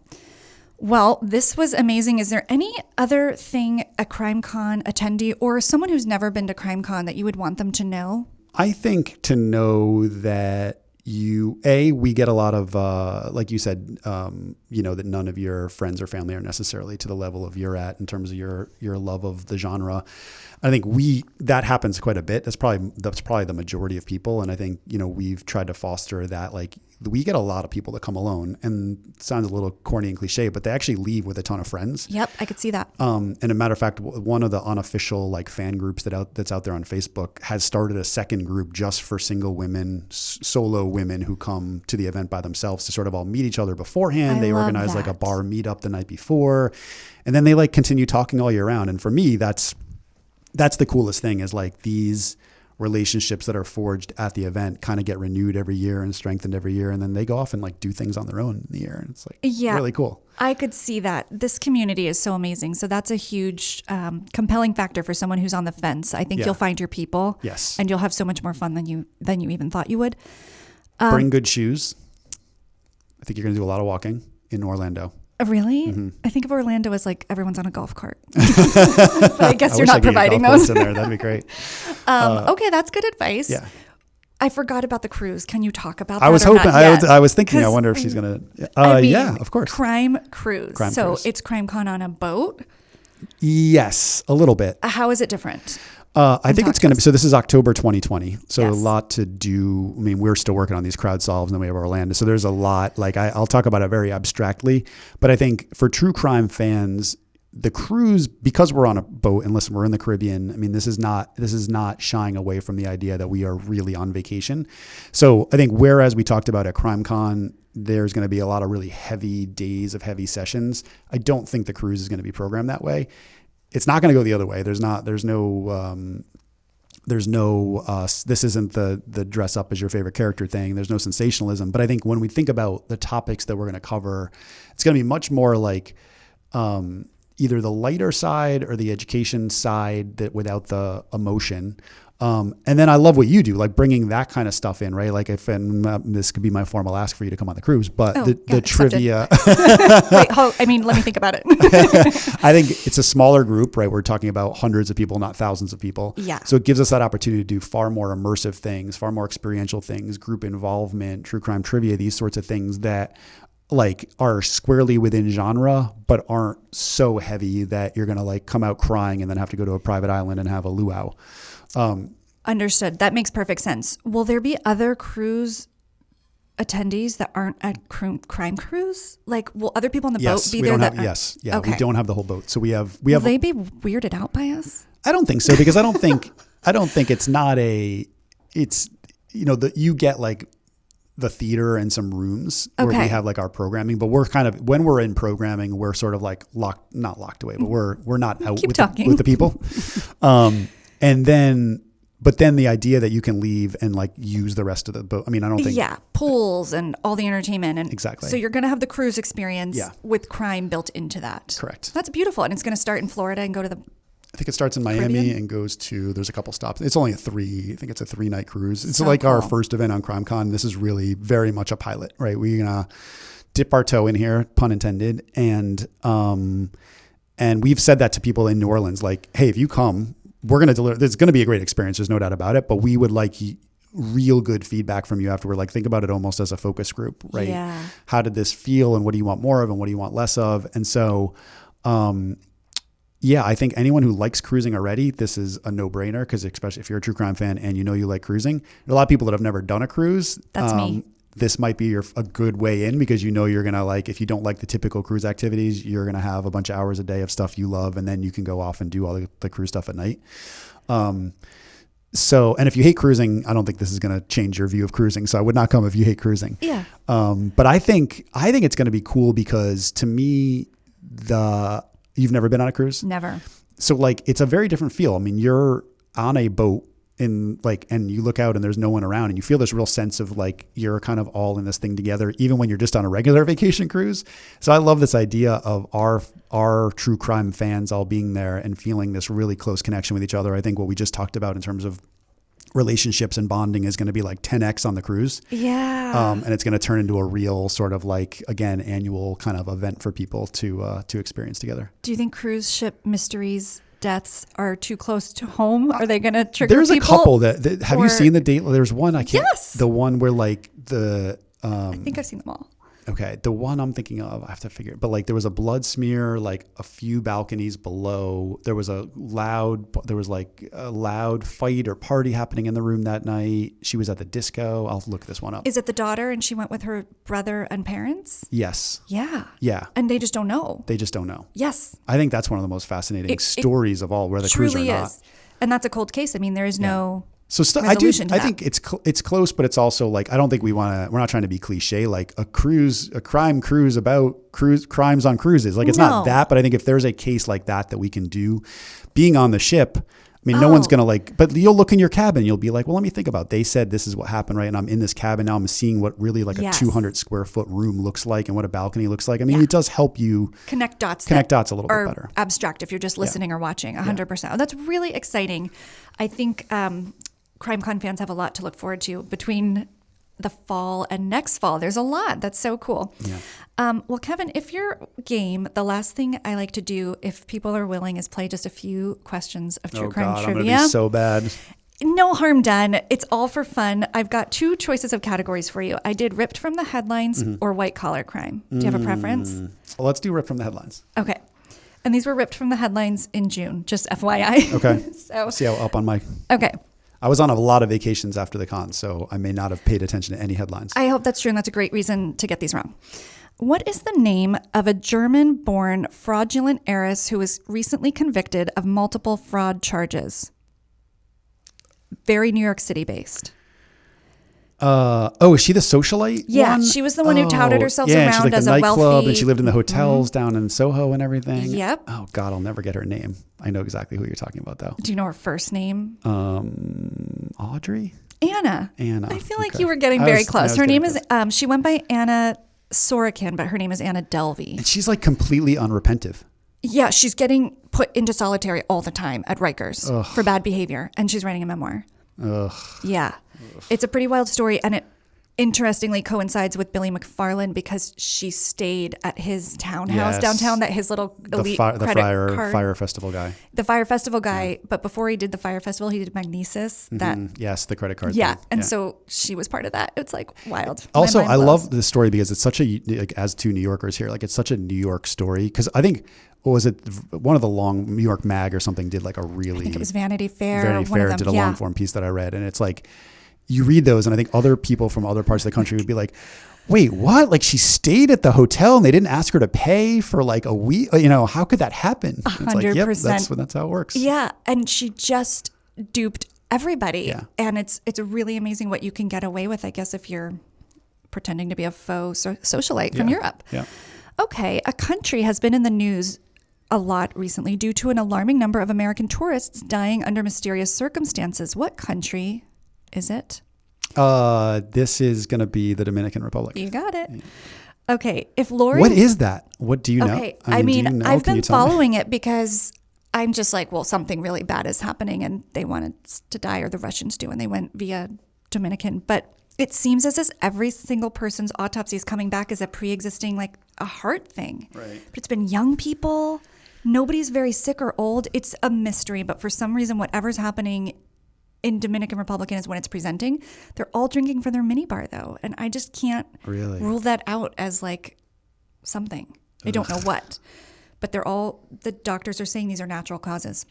Well, this was amazing. Is there any other thing a CrimeCon attendee or someone who's never been to CrimeCon that you would want them to know? I think to know that we get a lot of, like you said, that none of your friends or family are necessarily to the level of you're at in terms of your love of the genre. I think that happens quite a bit. That's probably the majority of people. And I think, we've tried to foster that, like, we get a lot of people that come alone, and it sounds a little corny and cliche, but they actually leave with a ton of friends. Yep. I could see that. And a matter of fact, one of the unofficial like fan groups that's out there on Facebook has started a second group just for single women, solo women who come to the event by themselves to sort of all meet each other beforehand. They organize like a bar meetup the night before, and then they like continue talking all year round. And for me, that's the coolest thing, is like these relationships that are forged at the event kind of get renewed every year and strengthened every year. And then they go off and like do things on their own in the year. And it's like really cool. I could see that. This community is so amazing. So that's a huge compelling factor for someone who's on the fence. I think you'll find your people. Yes. And you'll have so much more fun than you even thought you would. Bring good shoes. I think you're going to do a lot of walking in Orlando. Really? Mm-hmm. I think of Orlando as like everyone's on a golf cart. But I guess you're not providing those. In there. That'd be great. Okay, that's good advice. Yeah. I forgot about the cruise. Can you talk about that? I was hoping. I was thinking. I wonder if she's gonna. Yeah, of course. Crime cruise. It's CrimeCon on a boat. Yes, a little bit. How is it different? I think it's going to be, so this is October 2020. So a lot to do. I mean, we're still working on these CrowdSolves, and then we have Orlando. So there's a lot, like I'll talk about it very abstractly, but I think for true crime fans, the cruise, because we're on a boat and listen, we're in the Caribbean. I mean, this is not shying away from the idea that we are really on vacation. So I think whereas we talked about at CrimeCon, there's going to be a lot of really heavy days of heavy sessions. I don't think the cruise is going to be programmed that way. It's not going to go the other way. There's no, this isn't the dress up as your favorite character thing. There's no sensationalism. But I think when we think about the topics that we're going to cover, it's going to be much more like either the lighter side or the education side that without the emotion. And then I love what you do, like bringing that kind of stuff in, right? Like this could be my formal ask for you to come on the cruise, but the trivia. Wait, let me think about it. I think it's a smaller group, right? We're talking about hundreds of people, not thousands of people. Yeah. So it gives us that opportunity to do far more immersive things, far more experiential things, group involvement, true crime trivia, these sorts of things that like are squarely within genre, but aren't so heavy that you're going to like come out crying and then have to go to a private island and have a luau. Understood. That makes perfect sense. Will there be other cruise attendees that aren't at crime cruise? Like, will other people on the boat be there? Yes. Yeah. Okay. We don't have the whole boat. So we have. Will they be weirded out by us? I don't think so, because I don't think it's not it's, you get like the theater and some rooms where we have like our programming, but we're kind of, when we're in programming, we're sort of like not locked away, but we're not out with the people. But then the idea that you can leave and like use the rest of the boat. I mean, I don't think. Yeah. Pools and all the entertainment. And exactly. So you're going to have the cruise experience with crime built into that. Correct. That's beautiful. And it's going to start in Florida and go to I think it starts in Miami Caribbean? And goes to, there's a couple stops. It's only I think it's a 3-night cruise. It's so like cool. Our first event on CrimeCon. This is really very much a pilot, right? We're going to dip our toe in here, pun intended. And we've said that to people in New Orleans, like, hey, if you come, we're going to deliver, there's going to be a great experience. There's no doubt about it, but we would like real good feedback from you afterward. Like, think about it almost as a focus group, right? Yeah. How did this feel and what do you want more of and what do you want less of? And so, I think anyone who likes cruising already, this is a no-brainer, because especially if you're a true crime fan and you like cruising, there are a lot of people that have never done a cruise. That's me. This might be a good way in, because you're going to like, if you don't like the typical cruise activities, you're going to have a bunch of hours a day of stuff you love, and then you can go off and do all the cruise stuff at night. So, and if you hate cruising, I don't think this is going to change your view of cruising. So I would not come if you hate cruising. Yeah. But I think it's going to be cool, because to me, you've never been on a cruise? Never. So like, it's a very different feel. I mean, you're on a boat and you look out and there's no one around, and you feel this real sense of like you're kind of all in this thing together, even when you're just on a regular vacation cruise. So I love this idea of our true crime fans all being there and feeling this really close connection with each other. I think what we just talked about in terms of relationships and bonding is going to be like 10x on the cruise. Yeah. And it's going to turn into a real sort of like, again, annual kind of event for people to experience together. Do you think cruise ship mysteries deaths are too close to home? Are they going to trigger There's people? a couple that have you seen the date? There's one I can't. Yes. The one where like I think I've seen them all. Okay, the one I'm thinking of, I have to figure, but like there was a blood smear, like a few balconies below. There was like a loud fight or party happening in the room that night. She was at the disco. I'll look this one up. Is it the daughter and she went with her brother and parents? Yes. Yeah. Yeah. And they just don't know. They just don't know. Yes. I think that's one of the most fascinating stories of all, where the crews are truly not. is. And that's a cold case. I mean, there is no resolution to I that. think it's close, but it's also like, I don't think we're not trying to be cliche, like a crime cruise about crimes on cruises. Like it's not that, but I think if there's a case like that we can do being on the ship, I mean, no one's going to like, but you'll look in your cabin, you'll be like, well, let me think about, they said this is what happened, right? And I'm in this cabin now, I'm seeing what really like a 200 square foot room looks like and what a balcony looks like. I mean, it does help you connect dots a little bit better. Abstract if you're just listening or watching 100%. Oh, that's really exciting. I think CrimeCon fans have a lot to look forward to between the fall and next fall. There's a lot. That's so cool. Yeah. Well, Kevin, if you're game, the last thing I like to do, if people are willing, is play just a few questions of true crime trivia. I'm going to be so bad. No harm done. It's all for fun. I've got two choices of categories for you. I did ripped from the headlines or white collar crime. Do you have a preference? Well, let's do ripped from the headlines. Okay. And these were ripped from the headlines in June, just FYI. Okay. So see how up on my... Okay. I was on a lot of vacations after the con, so I may not have paid attention to any headlines. I hope that's true, and that's a great reason to get these wrong. What is the name of a German-born fraudulent heiress who was recently convicted of multiple fraud charges? Very New York City based. Is she the socialite? Yeah, one? She was the one who touted herself around around like as a a nightclub, wealthy. and she lived in the hotels down in Soho and everything. Yep. Oh God, I'll never get her name. I know exactly who you're talking about though. Do you know her first name? Audrey? Anna. I feel like you were getting very close. Her name is, she went by Anna Sorokin, but her name is Anna Delvey. And she's like completely unrepentive. Yeah, she's getting put into solitary all the time at Rikers for bad behavior, and she's writing a memoir. Ugh. Yeah. It's a pretty wild story, and it interestingly coincides with Billy McFarland because she stayed at his townhouse downtown, that his little elite fire festival guy. The fire festival guy, but before he did the fire festival, he did Magnesis. Yes, the credit card. Yeah, thing. and so she was part of that. It's like wild. Also, I love this story because it's such a, like, as two New Yorkers here, like it's such a New York story. Because I think, what was it? One of the New York Mag or something did like a really... I think it was Vanity Fair. Vanity Fair did a long form piece that I read, and it's like, you read those, and I think other people from other parts of the country would be like, wait, what? Like she stayed at the hotel and they didn't ask her to pay for like a week? You know, how could that happen? 100%. It's like, yep, that's how it works. Yeah, and she just duped everybody. Yeah. And it's really amazing what you can get away with, I guess, if you're pretending to be a faux socialite from Europe. Yeah. Okay, a country has been in the news a lot recently due to an alarming number of American tourists dying under mysterious circumstances. What country is it? This is going to be the Dominican Republic. You got it. Okay, if Lori... What is that? What do you know? Okay, I've been following it because I'm just like, well, something really bad is happening and they want us to die, or the Russians do, and they went via Dominican. But it seems as if every single person's autopsy is coming back as a pre-existing, like a heart thing. Right. But it's been young people. Nobody's very sick or old. It's a mystery, but for some reason, whatever's happening in Dominican Republic is when it's presenting. They're all drinking from their minibar though. And I just can't rule that out as like something. I don't know what, but the doctors are saying these are natural causes.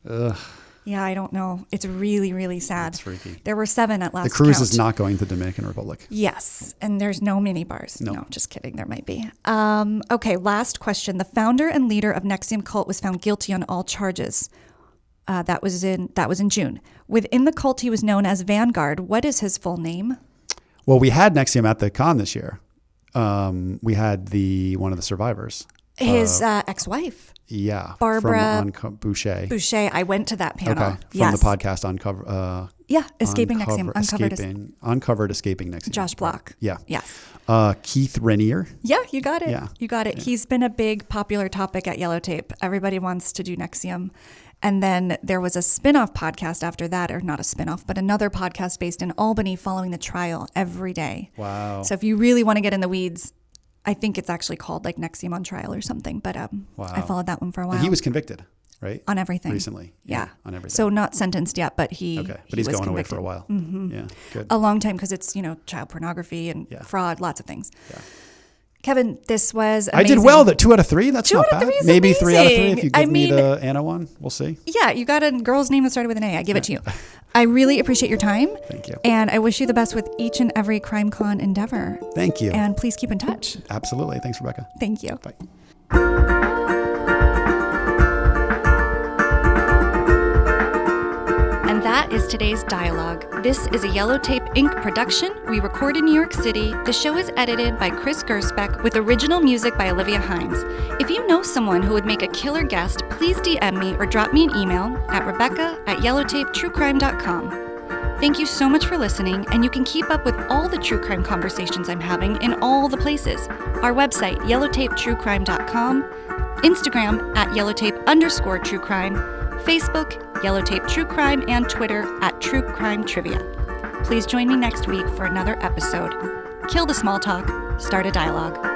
Ugh. Yeah, I don't know. It's really, really sad. It's freaky. There were 7 at last The cruise count. is not going to Dominican Republic. Yes, and there's no minibars. Nope. No, just kidding. There might be. Okay, last question. The founder and leader of NXIVM cult was found guilty on all charges. That was in June. Within the cult, he was known as Vanguard. What is his full name? Well, we had NXIVM at the con this year. We had one of the survivors. His ex-wife. Yeah. Barbara from Boucher. Boucher. I went to that panel. Okay. From the podcast Uncover. Escaping NXIVM. Uncovered Escaping NXIVM. Josh Block. Yeah. Yes. Keith Renier. Yeah, you got it. Yeah. You got it. Yeah. He's been a big popular topic at Yellow Tape. Everybody wants to do NXIVM. And then there was a spin-off podcast after that, or not a spin-off, but another podcast based in Albany following the trial every day. Wow. So if you really want to get in the weeds, I think it's actually called like NXIVM on Trial or something. But I followed that one for a while. And he was convicted, right? On everything. Recently. Yeah. On everything. So not sentenced yet, but he Okay. But he's going away for a while. Mm-hmm. Yeah. Good. A long time because it's, child pornography and fraud, lots of things. Yeah. Kevin, this was amazing. I did well. 2 out of 3. That's not bad. Maybe amazing. 3 out of 3 if you give me the Anna one. We'll see. Yeah, you got a girl's name that started with an A. I give it to you. I really appreciate your time. Thank you. And I wish you the best with each and every CrimeCon endeavor. Thank you. And please keep in touch. Absolutely. Thanks, Rebecca. Thank you. Bye. And that is today's dialogue. This is a Yellow Tape Inc. production. We record in New York City. The show is edited by Chris Gersbeck with original music by Olivia Hines. If you know someone who would make a killer guest, please DM me or drop me an email at rebecca@yellowtapetruecrime.com. Thank you so much for listening, and you can keep up with all the true crime conversations I'm having in all the places. Our website, yellowtapetruecrime.com, Instagram @yellowtape_truecrime, Facebook, Yellow Tape True Crime, and Twitter @True Crime Trivia. Please join me next week for another episode. Kill the small talk, start a dialogue.